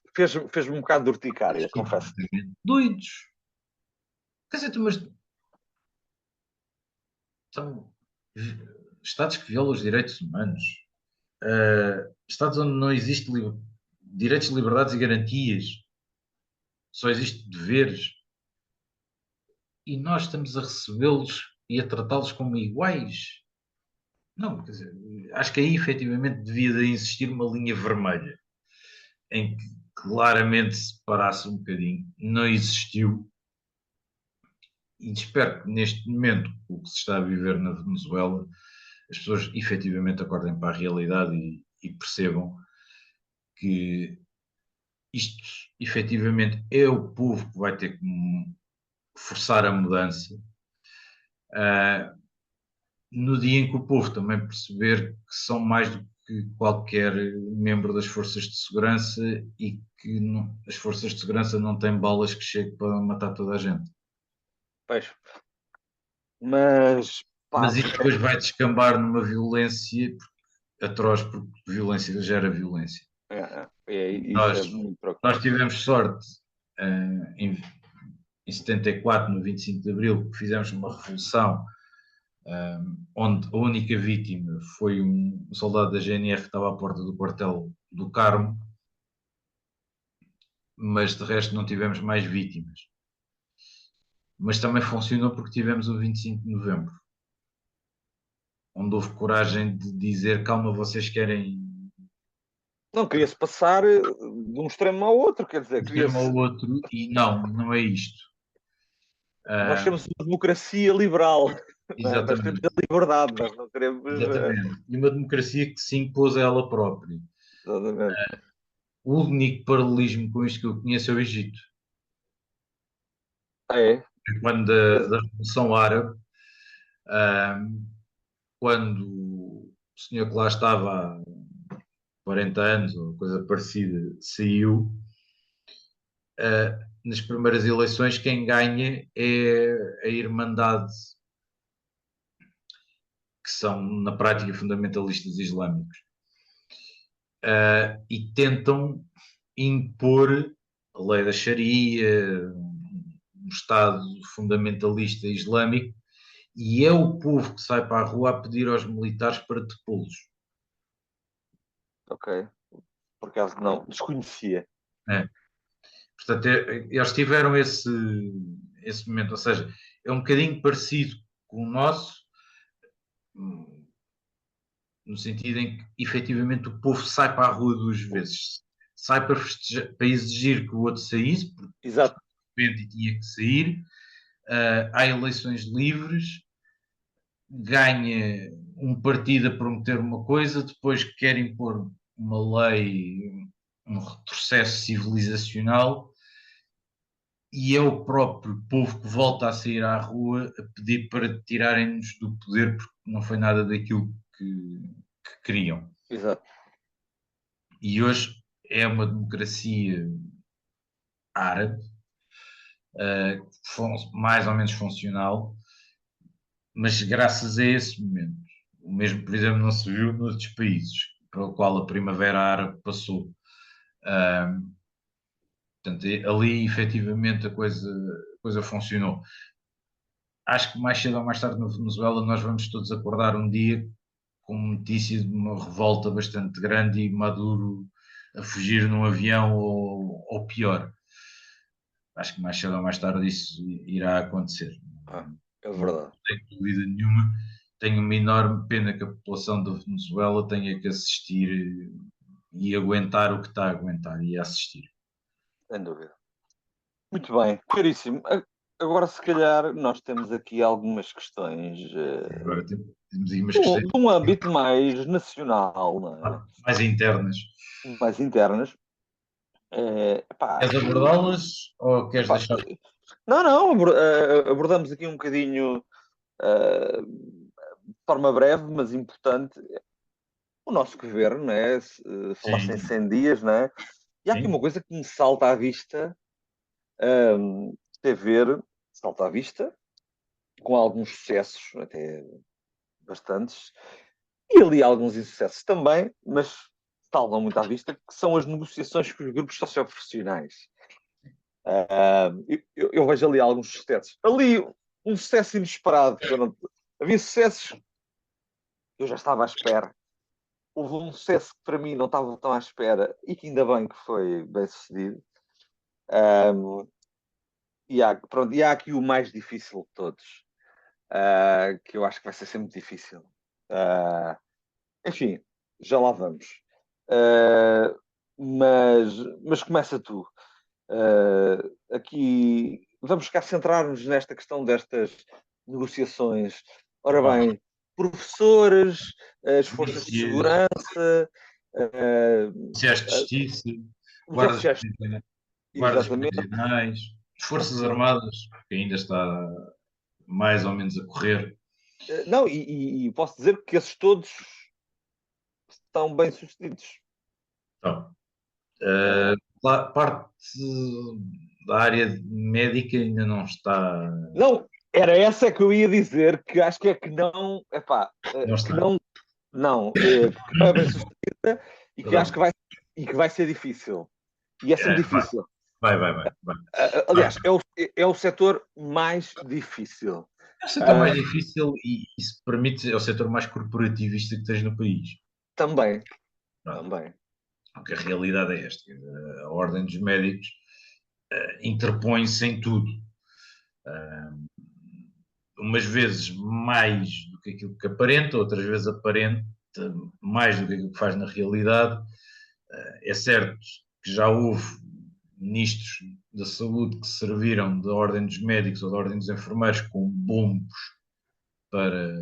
fez-me um bocado de urticária, isto é confesso. completamente doidos. Quer dizer, mas São Estados que violam os direitos humanos, Estados onde não existe direitos, liberdades e garantias, só existe deveres, e nós estamos a recebê-los e a tratá-los como iguais. Não, quer dizer, acho que aí efetivamente devia de existir uma linha vermelha em que claramente se parasse um bocadinho. Não existiu, e espero que neste momento, o que se está a viver na Venezuela, as pessoas efetivamente acordem para a realidade e percebam que isto efetivamente é o povo que vai ter que forçar a mudança. No dia em que o povo também perceber que são mais do que qualquer membro das forças de segurança e que as forças de segurança não têm balas que cheguem para matar toda a gente. Pois. Mas, pá, Mas isto depois vai descambar numa violência atroz, porque violência gera violência. isso é Nós, muito nós preocupante. tivemos sorte em 74, no 25 de Abril, que fizemos uma revolução onde a única vítima foi um soldado da GNR que estava à porta do quartel do Carmo, mas de resto não tivemos mais vítimas. Mas também funcionou porque tivemos o 25 de Novembro, onde houve coragem de dizer: calma, vocês querem Não, queria-se passar de um extremo ao outro, quer dizer, um extremo ao queria-se. outro, e não, não é isto. Nós Uh, temos uma democracia liberal, não é? Nós queremos exatamente, a liberdade, nós não queremos. exatamente. E uma democracia que se impôs a ela própria. Exatamente. O único paralelismo com isto que eu conheço é o Egito. É, Quando da Revolução Árabe, uh, quando o senhor que lá estava há 40 anos, ou coisa parecida, saiu, nas primeiras eleições quem ganha é a Irmandade, que são na prática fundamentalistas islâmicos, e tentam impor a lei da Sharia, um Estado fundamentalista islâmico, e é o povo que sai para a rua a pedir aos militares para depô-los. ok. Por acaso não, desconhecia. É. Portanto, eles tiveram esse momento, ou seja, é um bocadinho parecido com o nosso, no sentido em que efetivamente o povo sai para a rua duas vezes. Sai para, para exigir que o outro saísse, porque Exato, e tinha que sair, há eleições livres, ganha um partido a prometer uma coisa, depois quer impor uma lei, um retrocesso civilizacional, e é o próprio povo que volta a sair à rua a pedir para tirarem-nos do poder porque não foi nada daquilo que queriam. exato. E hoje é uma democracia árabe, mais ou menos funcional, mas graças a esse momento. O mesmo, por exemplo, não se viu noutros países, pelo qual a Primavera Árabe passou. Portanto, ali efetivamente a coisa funcionou. Acho que mais cedo ou mais tarde na Venezuela nós vamos todos acordar um dia com notícia de uma revolta bastante grande e Maduro a fugir num avião ou pior. Acho que mais cedo ou mais tarde isso irá acontecer. É Não verdade. tenho dúvida nenhuma. Tenho uma enorme pena que a população da Venezuela tenha que assistir e aguentar o que está a aguentar e a assistir. Sem dúvida. Muito bem, caríssimo. Agora, se calhar, nós temos aqui algumas questões Agora temos aí umas questões de um âmbito mais nacional, não é? mais internas. Mais internas. Epá, Queres abordá-las ou queres epá, deixar? não, não, abordamos aqui um bocadinho, de forma breve, mas importante, o nosso governo, não é? Falar-se em Sim, 100 dias, não é? E há aqui uma sim, coisa que me salta à vista, tem a ver, salta à vista, com alguns sucessos, até bastantes, e ali alguns insucessos também, mas saltam muito à vista, que são as negociações com os grupos socioprofissionais. Eu vejo ali alguns sucessos. Ali, um sucesso inesperado, que eu Havia sucessos que eu já estava à espera. Houve um sucesso que para mim não estava tão à espera e que ainda bem que foi bem sucedido. Um, pronto, e há aqui o mais difícil de todos, que eu acho que vai ser sempre difícil. Uh, Enfim, já lá vamos. Uh, mas começa tu. Aqui vamos cá centrar-nos nesta questão destas negociações. Ora Opa, bem, professores, as forças de polícias, segurança, policiais de justiça, os guardas oficiais, prisionais, guardas exatamente. prisionais, Forças Armadas, que ainda está mais ou menos a correr. Não, e posso dizer que esses todos estão bem sucedidos. Então, Uh, parte da área médica ainda não está, não, era essa que eu ia dizer, que acho que é que não, epá, não que está. não é bem sucedida e que acho Perdão. que vai ser difícil. E é sempre Vai, difícil. vai. Aliás, é o setor mais difícil. É o setor Uh, mais difícil e, se permite, é o setor mais corporativista que tens no país. também, Pronto. também. Porque a realidade é esta. A Ordem dos Médicos interpõe-se em tudo. Uh, Umas vezes mais do que aquilo que aparenta, outras vezes aparenta mais do que aquilo que faz na realidade. É certo que já houve ministros da saúde que serviram da Ordem dos Médicos ou da Ordem dos Enfermeiros com bombos para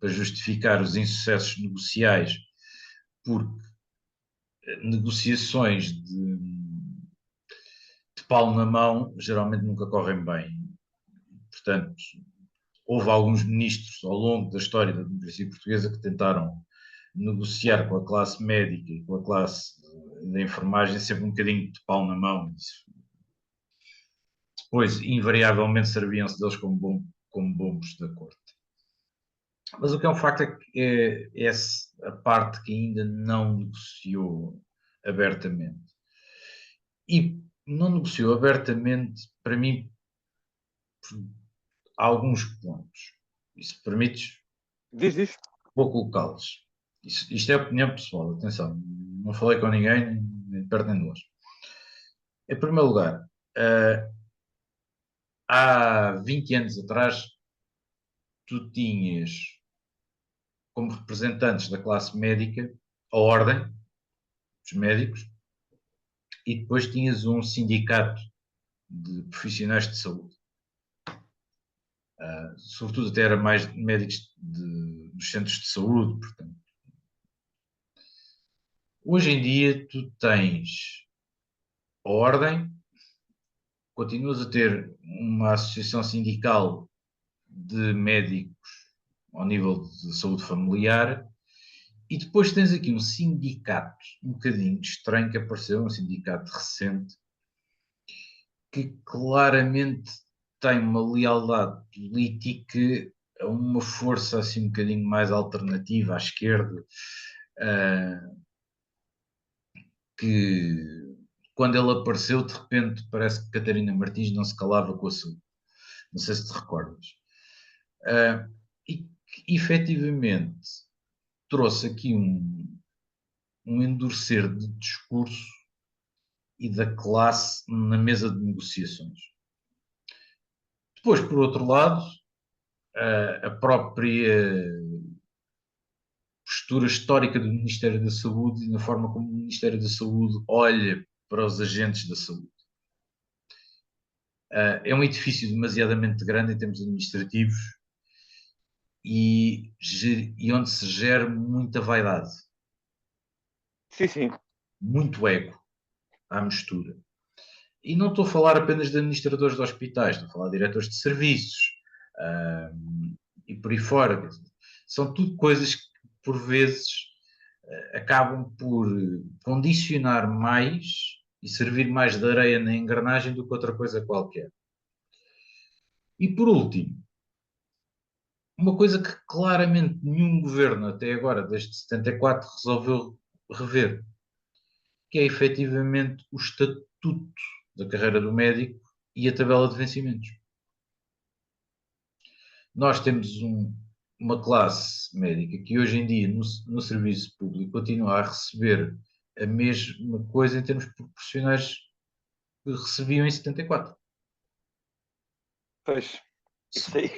justificar os insucessos negociais, porque negociações de pau na mão geralmente nunca correm bem. Portanto, houve alguns ministros ao longo da história da democracia portuguesa que tentaram negociar com a classe médica e com a classe da enfermagem sempre um bocadinho de pau na mão. Depois, invariavelmente, serviam-se deles como bombos da corte. Mas o que é um facto é que é essa a parte que ainda não negociou abertamente. E não negociou abertamente, para mim, alguns pontos. E se permites, Diz. vou colocá-los. Isto é opinião pessoal, atenção, não falei com ninguém, nem de perto nem de longe. Em primeiro lugar, há 20 anos atrás, tu tinhas como representantes da classe médica a ordem dos médicos e depois tinhas um sindicato de profissionais de saúde. Sobretudo até era mais médicos dos centros de saúde, portanto. Hoje em dia tu tens a ordem, continuas a ter uma associação sindical de médicos ao nível de saúde familiar e depois tens aqui um sindicato um bocadinho estranho que apareceu, um sindicato recente, que claramente tem uma lealdade política a uma força assim um bocadinho mais alternativa à esquerda, que quando ele apareceu, de repente, parece que Catarina Martins não se calava com a saúde. Não sei se te recordas. E que, efetivamente, trouxe aqui um endurecer de discurso e da classe na mesa de negociações. Depois, por outro lado, a própria postura histórica do Ministério da Saúde e na forma como o Ministério da Saúde olha para os agentes da saúde. É um edifício demasiadamente grande em termos administrativos e onde se gera muita vaidade, Sim, sim. muito ego à mistura. E não estou a falar apenas de administradores de hospitais, estou a falar de diretores de serviços e por aí fora. São tudo coisas que, por vezes, acabam por condicionar mais e servir mais de areia na engrenagem do que outra coisa qualquer. E por último, uma coisa que claramente nenhum governo até agora, desde 74, resolveu rever, que é efetivamente o estatuto da carreira do médico e a tabela de vencimentos. Nós temos uma classe médica que hoje em dia no serviço público continua a receber a mesma coisa em termos proporcionais que recebiam em 74. Pois, isso aí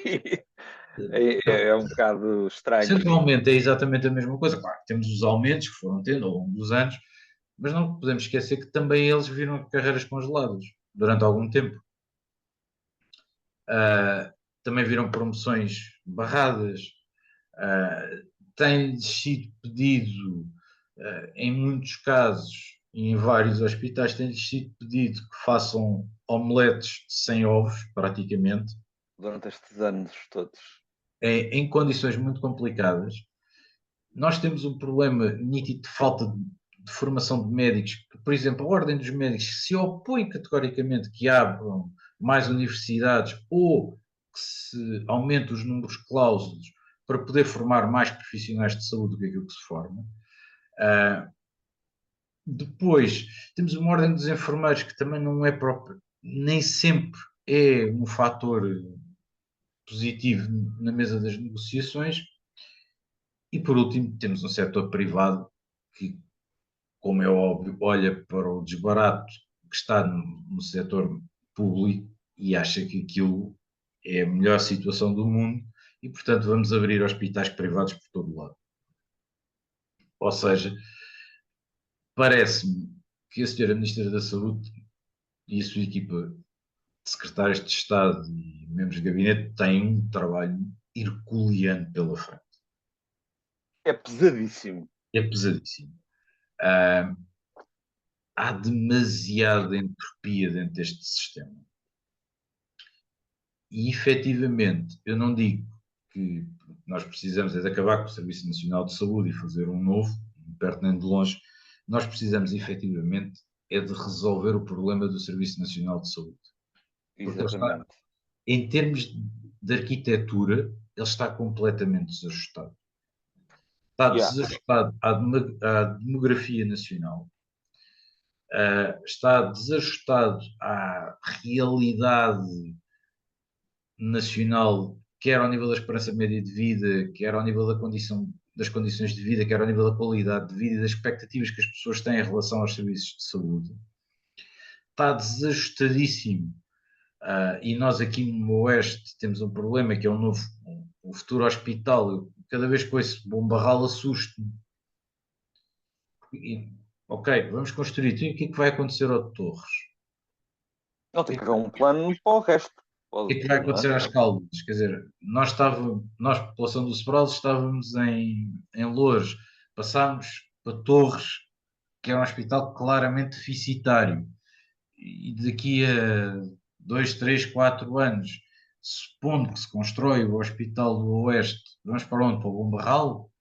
é um bocado estranho, sim. Percentualmente é exatamente a mesma coisa. Claro, temos os aumentos que foram tendo ao longo dos anos, mas não podemos esquecer que também eles viram carreiras congeladas durante algum tempo. Uh, também viram promoções barradas. Tem sido pedido, em muitos casos, e em vários hospitais, tem-lhes sido pedido que façam omeletes sem ovos, praticamente, Durante estes anos todos. em condições muito complicadas. Nós temos um problema nítido de falta de formação de médicos. Por exemplo, a Ordem dos Médicos se opõe categoricamente que abram mais universidades ou que se aumente os números clausos para poder formar mais profissionais de saúde do que aquilo que se forma. Depois, temos uma Ordem dos Enfermeiros que também não é própria, nem sempre é um fator positivo na mesa das negociações. E por último, temos um setor privado que, como é óbvio, olha para o desbarato que está no setor público e acha que aquilo é a melhor situação do mundo e, portanto, vamos abrir hospitais privados por todo o lado. Ou seja, parece-me que a senhora Ministra da Saúde e a sua equipa de secretários de Estado e membros de gabinete têm um trabalho herculeano pela frente. É pesadíssimo. É pesadíssimo. Ah, há demasiada entropia dentro deste sistema. E efetivamente, eu não digo que nós precisamos é de acabar com o Serviço Nacional de Saúde e fazer um novo, perto nem de longe. Nós precisamos efetivamente é de resolver o problema do Serviço Nacional de Saúde. Porque ele está, Exatamente. em termos de arquitetura, ele está completamente desajustado. Está Yeah. desajustado à demografia nacional, está desajustado à realidade nacional, quer ao nível da esperança média de vida, quer ao nível das condições de vida, quer ao nível da qualidade de vida e das expectativas que as pessoas têm em relação aos serviços de saúde. Está desajustadíssimo. E nós aqui no Oeste temos um problema que é um futuro hospital. Eu, cada vez que ouço Bombarral assusto-me. Ok, vamos construir. E o que é que vai acontecer ao de Torres? Não tem que haver um plano para o resto. O que é Pode, que vai não é? acontecer às Caldas? Quer dizer, nós, população do Sobral, estávamos em Loures, passámos para Torres, que é um hospital claramente deficitário, e daqui a 2, 3, 4 anos, supondo que se constrói o Hospital do Oeste, vamos para onde? Para o Bom Barral?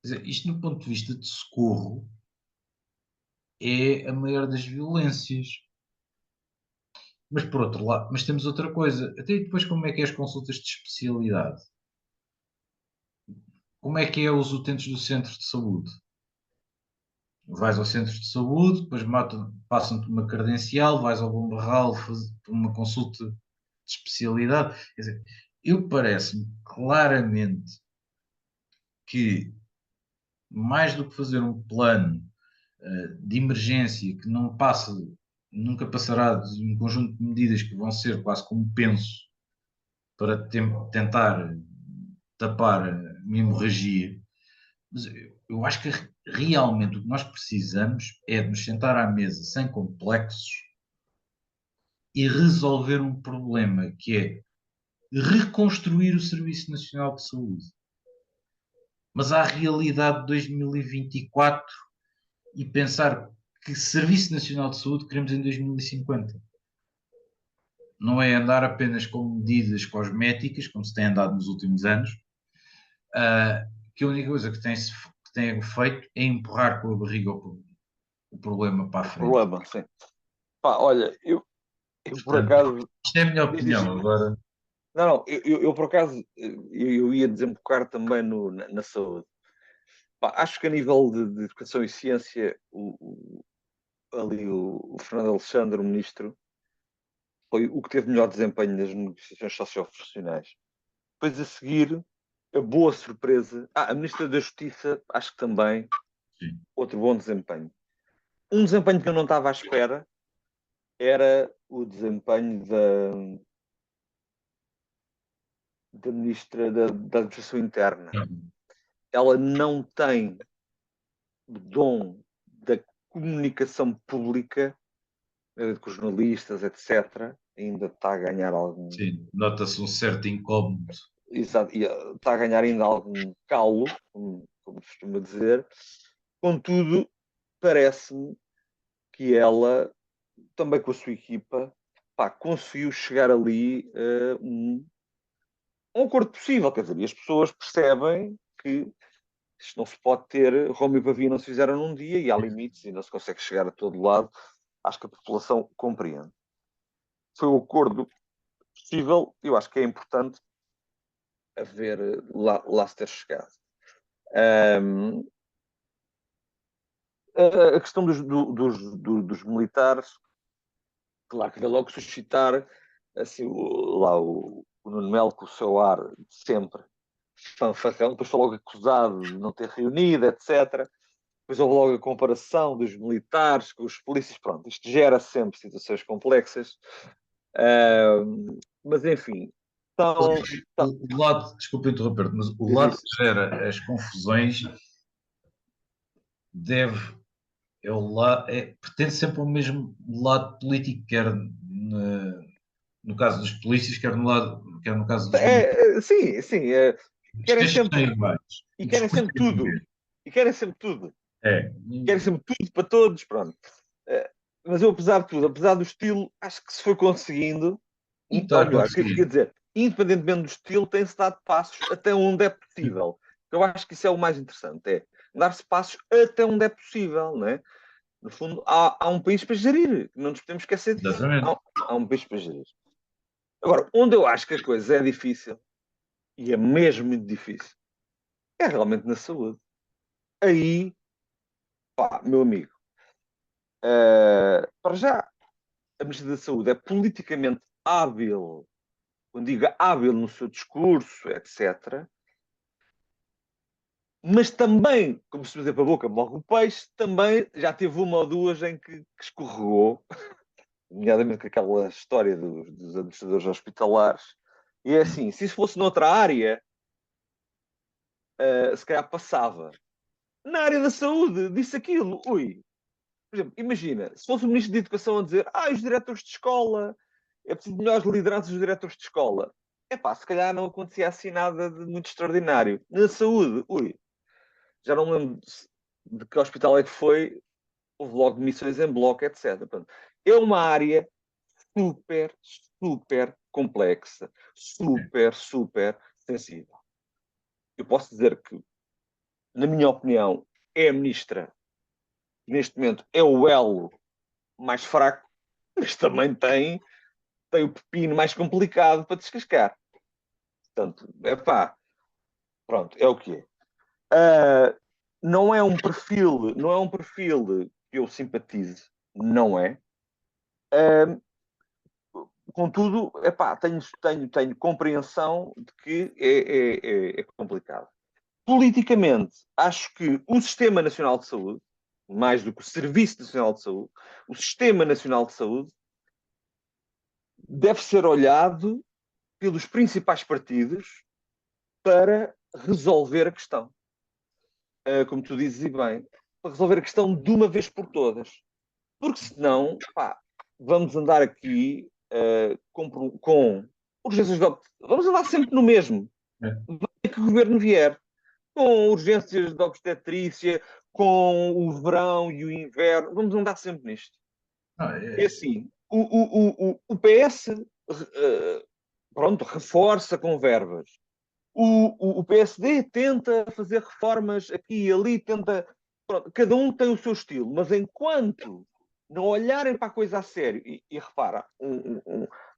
Quer dizer, isto, no ponto de vista de socorro, é a maior das violências. Mas por outro lado, mas temos outra coisa. Até depois como é que é as consultas de especialidade? Como é que é os utentes do centro de saúde? Vais ao centro de saúde, depois passam-te uma credencial, vais ao Bom Barral fazer uma consulta de especialidade. Quer dizer, eu parece-me claramente que mais do que fazer um plano de emergência que não passa, nunca passará de um conjunto de medidas que vão ser quase como penso para tentar tapar a hemorragia. Mas eu acho que realmente o que nós precisamos é de nos sentar à mesa sem complexos e resolver um problema que é reconstruir o Serviço Nacional de Saúde. Mas à realidade de 2024 e pensar que Serviço Nacional de Saúde queremos em 2050. Não é andar apenas com medidas cosméticas, como se tem andado nos últimos anos, que a única coisa que tem feito é empurrar com a barriga o problema para a O frente. problema, sim. Pá, olha, eu por Portanto, acaso. isto é a minha Diz, diz. opinião. Agora, Não, não, eu por acaso eu ia desembocar também na saúde. Pá, acho que a nível de educação e ciência, ali o Fernando Alexandre, o ministro, foi o que teve melhor desempenho nas negociações socioprofissionais. Depois a seguir, a boa surpresa. A Ministra da Justiça, acho que também, Sim. outro bom desempenho. Um desempenho que eu não estava à espera era o desempenho da Ministra da Administração Interna. Ela não tem o dom da comunicação pública, com os jornalistas, etc. Ainda está a ganhar algum. Sim, nota-se um certo incómodo. Exato, e está a ganhar ainda algum calo, como costuma dizer. Contudo, parece-me que ela, também com a sua equipa, pá, conseguiu chegar ali a um acordo possível. Quer dizer, e as pessoas percebem que isto não se pode ter, Roma e Pavia não se fizeram num dia e há limites e não se consegue chegar a todo lado. Acho que a população compreende. Foi o acordo possível, eu acho que é importante haver lá se ter chegado. A questão dos militares, claro que vai logo suscitar assim, o Nuno Melo com o seu ar de sempre fanfarrão, depois foi logo acusado de não ter reunido, etc. Depois houve logo a comparação dos militares com os polícias. Pronto, isto gera sempre situações complexas. Mas enfim, então, O lado, desculpa interromper-te, mas o diz lado isso. que gera as confusões deve, pertence sempre ao mesmo lado político, no caso dos polícias, quer no caso dos militares. Sim, sim. As Querem queixas sempre, são iguais. e O querem discurso sempre é o tudo. mesmo. E querem sempre tudo. É. Querem sempre tudo para todos, pronto. Mas eu, apesar de tudo, apesar do estilo, acho que se foi conseguindo, E está ou a melhor, quer conseguir. dizer, independentemente do estilo, tem-se dado passos até onde é possível. Eu acho que isso é o mais interessante, é dar-se passos até onde é possível, não é? No fundo, há um país para gerir, não nos podemos esquecer disso. Exatamente. Há um país para gerir. Agora, onde eu acho que a coisa é difícil, e é mesmo muito difícil, é realmente na saúde. Aí, pá, meu amigo, para já, a Ministra da Saúde é politicamente hábil, quando digo hábil no seu discurso, etc., mas também, como se dizer para a boca, morre o peixe, também já teve uma ou duas em que escorregou, nomeadamente com aquela história dos administradores hospitalares. E é assim, se isso fosse noutra área, se calhar passava. Na área da saúde, disse aquilo, ui. Por exemplo, imagina, se fosse o Ministro da Educação a dizer, os diretores de escola, é preciso melhores lideranças dos diretores de escola. Epá, se calhar não acontecia assim nada de muito extraordinário. Na saúde, ui, já não lembro de que hospital é que foi, houve logo missões em bloco, etc. Portanto, é uma área super, super complexa, super, super sensível. Eu posso dizer que, na minha opinião, é a ministra, neste momento, é o elo mais fraco, mas também tem o pepino mais complicado para descascar. Portanto, é pá, pronto, é o que é. Não é um perfil que eu simpatize, não é. Uh, Contudo, epá, tenho compreensão de que é complicado. Politicamente, acho que o Sistema Nacional de Saúde, mais do que o Serviço Nacional de Saúde, o Sistema Nacional de Saúde deve ser olhado pelos principais partidos para resolver a questão. Como tu dizes, e bem, para resolver a questão de uma vez por todas. Porque senão, pá, vamos andar aqui com urgências de vamos andar sempre no mesmo. É. Que o governo vier. Com urgências de obstetrícia, com o verão e o inverno, vamos andar sempre nisto. É assim, o PS pronto, reforça com verbas. O PSD tenta fazer reformas aqui e ali, tenta. Pronto, cada um tem o seu estilo, mas enquanto não olharem para a coisa a sério, e repara,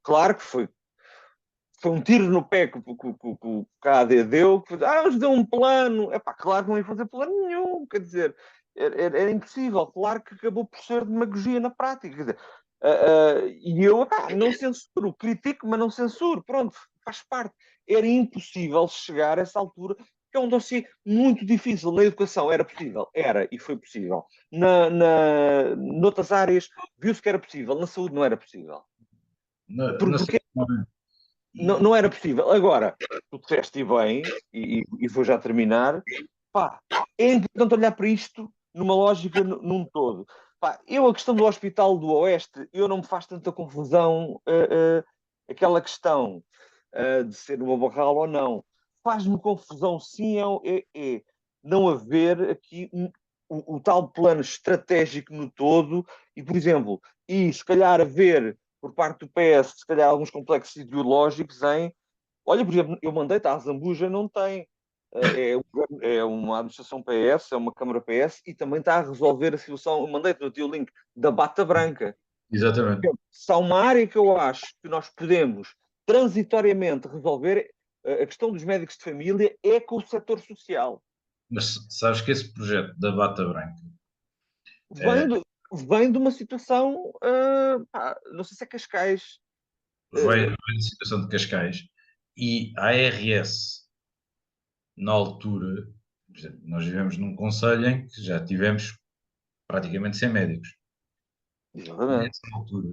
claro que foi um tiro no pé que o KD deu, que eles deu um plano, é pá, claro que não ia fazer plano nenhum, quer dizer, era impossível, claro que acabou por ser demagogia na prática, quer dizer, e eu não censuro, critico, mas não censuro, pronto, faz parte. Era impossível chegar a essa altura, que é um dossiê muito difícil. Na educação era possível, era e foi possível. Noutras áreas viu-se que era possível, na saúde não era possível. Na Porque e, não era possível. Agora, tu disseste bem, e vou já terminar, pá, é importante olhar para isto numa lógica num todo. Pá, a questão do Hospital do Oeste, eu não me faz tanta confusão aquela questão de ser uma barral ou não. Faz-me confusão, sim, é não haver aqui o tal plano estratégico no todo e, por exemplo, se calhar haver por parte do PS, se calhar alguns complexos ideológicos em olha, por exemplo, eu mandei-te à Zambuja, não tem. É uma administração PS, é uma Câmara PS e também está a resolver a situação. Eu mandei-te o link da Bata Branca. exatamente. Se há uma área que eu acho que nós podemos transitoriamente resolver a questão dos médicos de família é com o setor social. Mas sabes que esse projeto da Bata Branca Vem, do, vem de uma situação, pá, não sei se é Cascais. veio Uh, da situação de Cascais e a ARS, na altura, por exemplo, nós vivemos num concelho em que já tivemos praticamente 100 médicos. E Exatamente. nessa altura,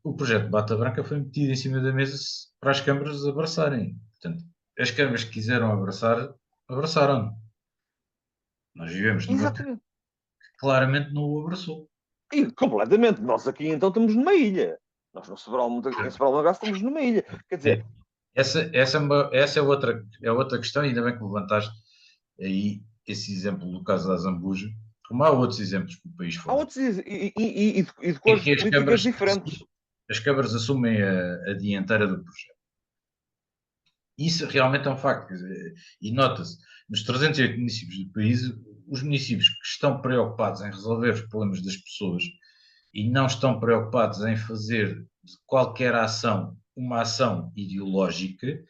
o projeto de Bata Branca foi metido em cima da mesa para as câmaras abraçarem. Portanto, as câmaras que quiseram abraçar, abraçaram. Nós vivemos numa que Exatamente. claramente não o abraçou. E completamente. Nós aqui então estamos numa ilha. Nós no Sobral, em Sobral do Algarve estamos numa ilha. Quer É, dizer, essa é outra questão, ainda bem que levantaste aí esse exemplo do caso da Zambuja, como há outros exemplos pelo país há fora, outros e de em cores que políticas diferentes. as câmaras assumem a dianteira do projeto. Isso realmente é um facto, quer dizer, e nota-se, nos 308 municípios do país, os municípios que estão preocupados em resolver os problemas das pessoas e não estão preocupados em fazer de qualquer ação uma ação ideológica,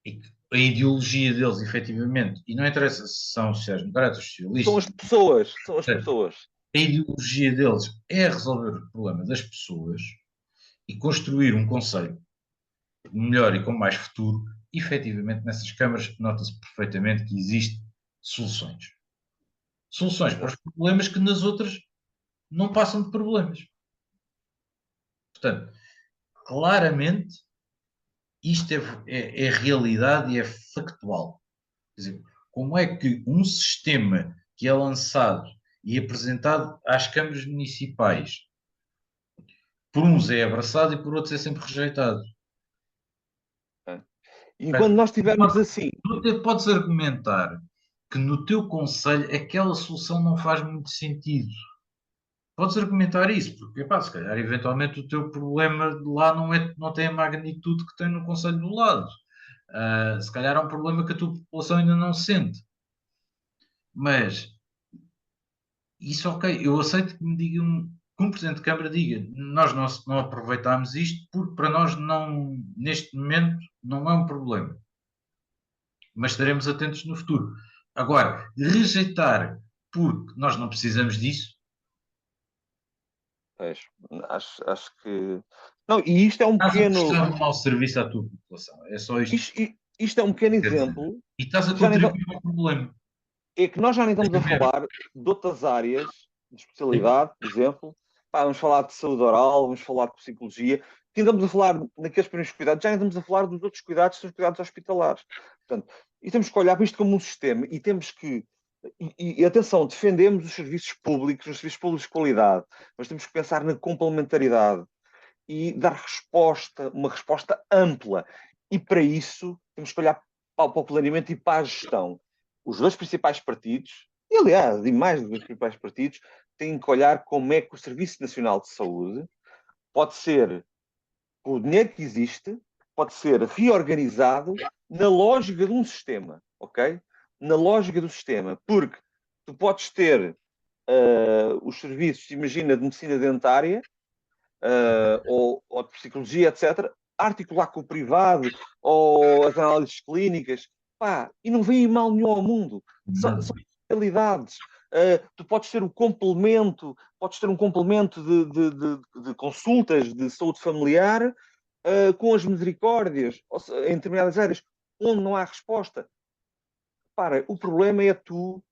e que a ideologia deles, efetivamente, e não interessa se são sociais-democratas, São socialistas, as pessoas. São as pessoas. a ideologia deles é resolver o problema das pessoas e construir um conceito melhor e com mais futuro. Efetivamente, nessas câmaras nota-se perfeitamente que existem soluções. Soluções para Exato. os problemas que nas outras não passam de problemas. Portanto, claramente, isto é realidade e é factual. Quer dizer, como é que um sistema que é lançado e apresentado às câmaras municipais, por uns é abraçado e por outros é sempre rejeitado? É. E enquanto Portanto, nós estivermos assim, tu até podes argumentar que no teu conselho aquela solução não faz muito sentido. Podes argumentar isso, porque pá, se calhar eventualmente o teu problema de lá não tem a magnitude que tem no conselho do lado. Se calhar é um problema que a tua população ainda não sente. Mas isso, ok, eu aceito que me digam, que um Presidente de Câmara diga, nós não aproveitámos isto porque para nós não, neste momento, não é um problema. Mas estaremos atentos no futuro. Agora, rejeitar porque nós não precisamos disso, pois, acho que. Não, e isto é um estás a pequeno. prestar um mau serviço à tua população. É só isto Isto é um pequeno que quer dizer. exemplo. E estás a Já nem, contribuir para o problema. é que nós já nem estamos a Tem a ver. falar de outras áreas de especialidade, por exemplo. Pá, vamos falar de saúde oral, vamos falar de psicologia. Que estamos a falar naqueles primeiros cuidados, já nem estamos a falar dos outros cuidados, que são os cuidados hospitalares. Portanto, e temos que olhar para isto como um sistema e temos que. E atenção, defendemos os serviços públicos, os serviços públicos de qualidade, mas temos que pensar na complementaridade e dar resposta, uma resposta ampla. E para isso temos que olhar para o planeamento e para a gestão. Os dois principais partidos, e aliás, e mais dos dois principais partidos, têm que olhar como é que o Serviço Nacional de Saúde pode ser, com o dinheiro que existe, pode ser reorganizado na lógica de um sistema, ok? Na lógica do sistema, porque tu podes ter os serviços, imagina, de medicina dentária, ou de psicologia, etc., articular com o privado ou as análises clínicas, pá, e não vem mal nenhum ao mundo. São realidades. Tu podes ter podes ter um complemento de consultas de saúde familiar com as misericórdias, em determinadas áreas, onde não há resposta. Para, o problema é tu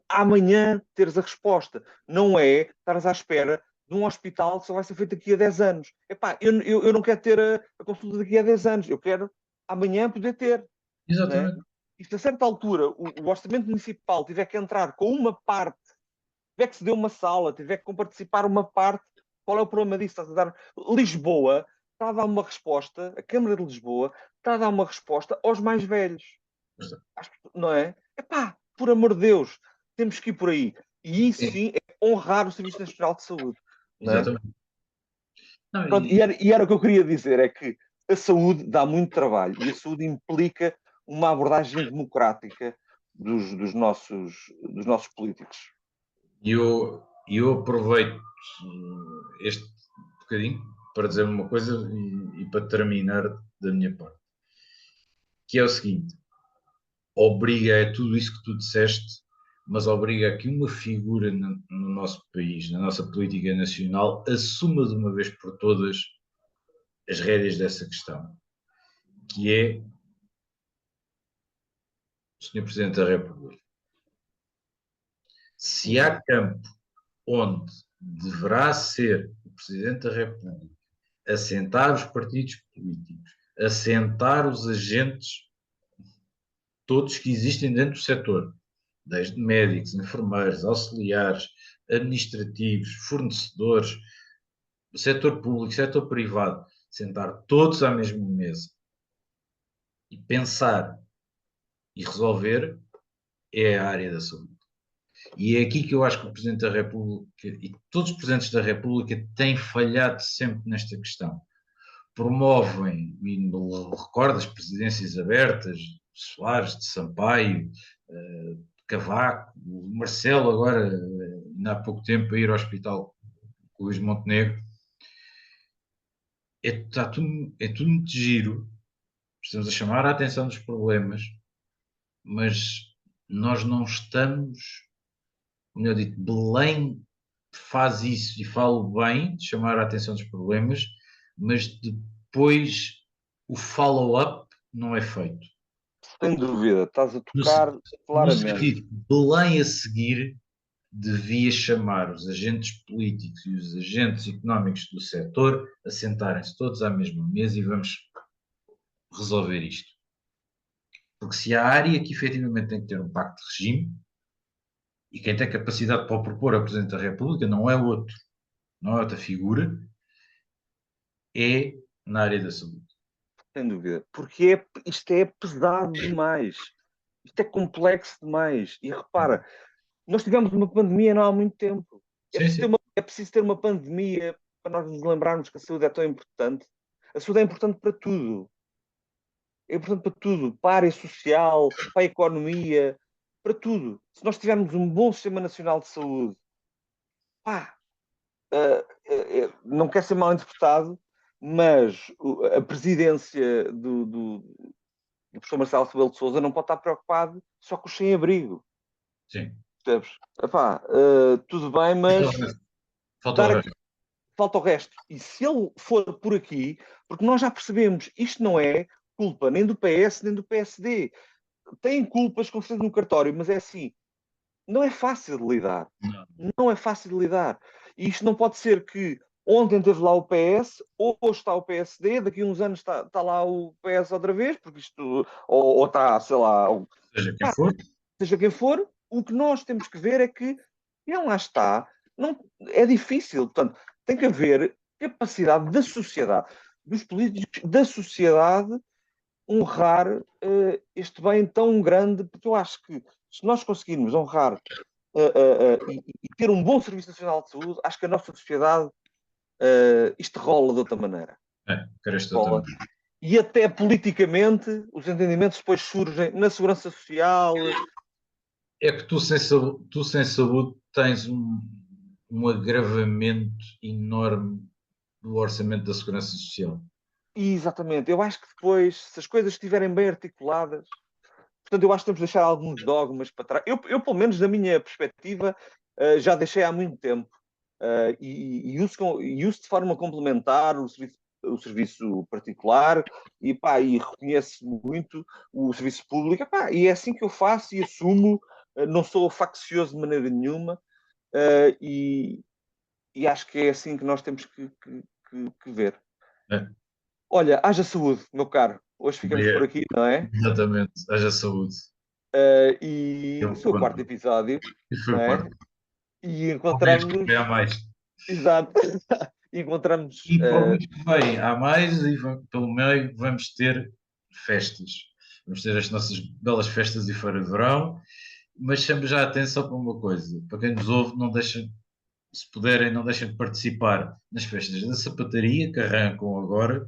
amanhã teres a resposta. Não é estares à espera de um hospital que só vai ser feito daqui a 10 anos. Epá, eu não quero ter a consulta daqui a 10 anos. Eu quero amanhã poder ter. Né? Exatamente. E se a certa altura o orçamento municipal tiver que entrar com uma parte, tiver que ceder uma sala, tiver que comparticipar uma parte, qual é o problema disso? Estás a dar... Lisboa está a dar uma resposta, a Câmara de Lisboa está a dar uma resposta aos mais velhos. Não é? Epá, por amor de Deus, temos que ir por aí. E isso É, sim é honrar o Serviço Nacional de Saúde. Não é? exatamente. Não, Pronto, e era o que eu queria dizer, é que a saúde dá muito trabalho e a saúde implica uma abordagem democrática dos nossos políticos. eu aproveito este bocadinho para dizer uma coisa e para terminar da minha parte, que é o seguinte: obriga a tudo isso que tu disseste, mas obriga a que uma figura no nosso país, na nossa política nacional, assuma de uma vez por todas as rédeas dessa questão, que é o Sr. Presidente da República. Se há campo onde deverá ser o Presidente da República assentar os partidos políticos, assentar os agentes todos que existem dentro do setor, desde médicos, enfermeiros, auxiliares, administrativos, fornecedores, setor público, setor privado, sentar todos à mesma mesa e pensar e resolver é a área da saúde. E é aqui que eu acho que o Presidente da República e todos os Presidentes da República têm falhado sempre nesta questão. Promovem, e no recordo das presidências abertas, Soares, de Sampaio, de Cavaco, o Marcelo agora, ainda há pouco tempo, a ir ao hospital com o Luís Montenegro, é tudo muito giro, estamos a chamar a atenção dos problemas, mas nós não estamos, melhor dito, Belém faz isso e fala bem de chamar a atenção dos problemas, mas depois o follow-up não é feito. Sem dúvida, estás a No, tocar no claramente. sentido, Belém a seguir devia chamar os agentes políticos e os agentes económicos do setor a sentarem-se todos à mesma mesa e vamos resolver isto. Porque se há área que efetivamente tem que ter um pacto de regime, e quem tem capacidade para o propor ao Presidente da República não é outro, não é outra figura, é na área da saúde. Sem dúvida. Porque isto é pesado demais. Isto é complexo demais. E repara, nós tivemos uma pandemia não há muito tempo. Sim, sim. É preciso ter uma pandemia para nós nos lembrarmos que a saúde é tão importante. A saúde é importante para tudo. É importante para tudo. Para a área social, para a economia, para tudo. Se nós tivermos um bom Sistema Nacional de Saúde, pá, não quer ser mal interpretado, mas a presidência do professor Marcelo Rebelo de Sousa não pode estar preocupado só com os sem-abrigo. Sim. Percebes? Epá, tudo bem, mas Falta o dar resto. falta o resto. E se ele for por aqui, porque nós já percebemos, isto não é culpa nem do PS nem do PSD. Têm culpas com certeza no cartório, mas é assim, não é fácil de lidar. Não. Não é fácil de lidar. E isto não pode ser que ontem teve lá o PS, hoje está o PSD, daqui a uns anos está lá o PS outra vez, porque isto, ou está, sei lá, Seja quem for. seja quem for, o que nós temos que ver é que ele lá está, não, é difícil, portanto, tem que haver capacidade da sociedade, dos políticos, da sociedade, honrar este bem tão grande, porque eu acho que se nós conseguirmos honrar e ter um bom Serviço Nacional de Saúde, acho que a nossa sociedade isto rola de outra maneira. Quero esta Rola. também. E até politicamente, os entendimentos depois surgem na segurança social. É que tu sem saúde tens um agravamento enorme do orçamento da Segurança Social. Exatamente. Eu acho que depois, se as coisas estiverem bem articuladas, portanto, eu acho que temos de deixar alguns dogmas para trás. Eu pelo menos, da minha perspectiva, já deixei há muito tempo. E uso de forma complementar o serviço o serviço particular e, pá, e reconheço muito o serviço público. Pá, e é assim que eu faço e assumo, não sou faccioso de maneira nenhuma, e, e acho que é assim que nós temos que ver. É, Olha, haja saúde, meu caro. Hoje ficamos por obrigado. aqui, não é? Exatamente. Haja saúde. E Eu foi o quarto conto. episódio, E foi não o é? quarto. E Para o mês que encontramos-nos, vem há mais. exato, encontramos, E para o mês que vem há mais, e pelo meio vamos ter festas. Vamos ter as nossas belas festas de Feira de Verão, mas chamo já a atenção para uma coisa. Para quem nos ouve, não deixem, se puderem, não deixem de participar nas festas da sapataria, que arrancam agora,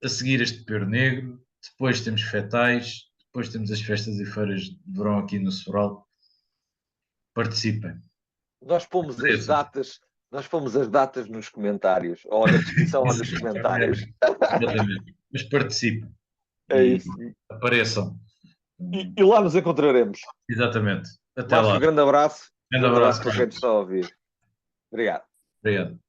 a seguir este Peru Negro, depois temos fetais, depois temos as festas e feiras de verão aqui no Sobral. Participem. nós pomos as Apareçam. datas, nós pomos as datas nos comentários, ou na descrição ou nos comentários. Exatamente. Exatamente. Mas participem É e isso. apareçam. E lá nos encontraremos. Exatamente. Até Márcio, lá. grande Grande abraço abraço, para quem te está Carlos. a ouvir. Obrigado. Obrigado.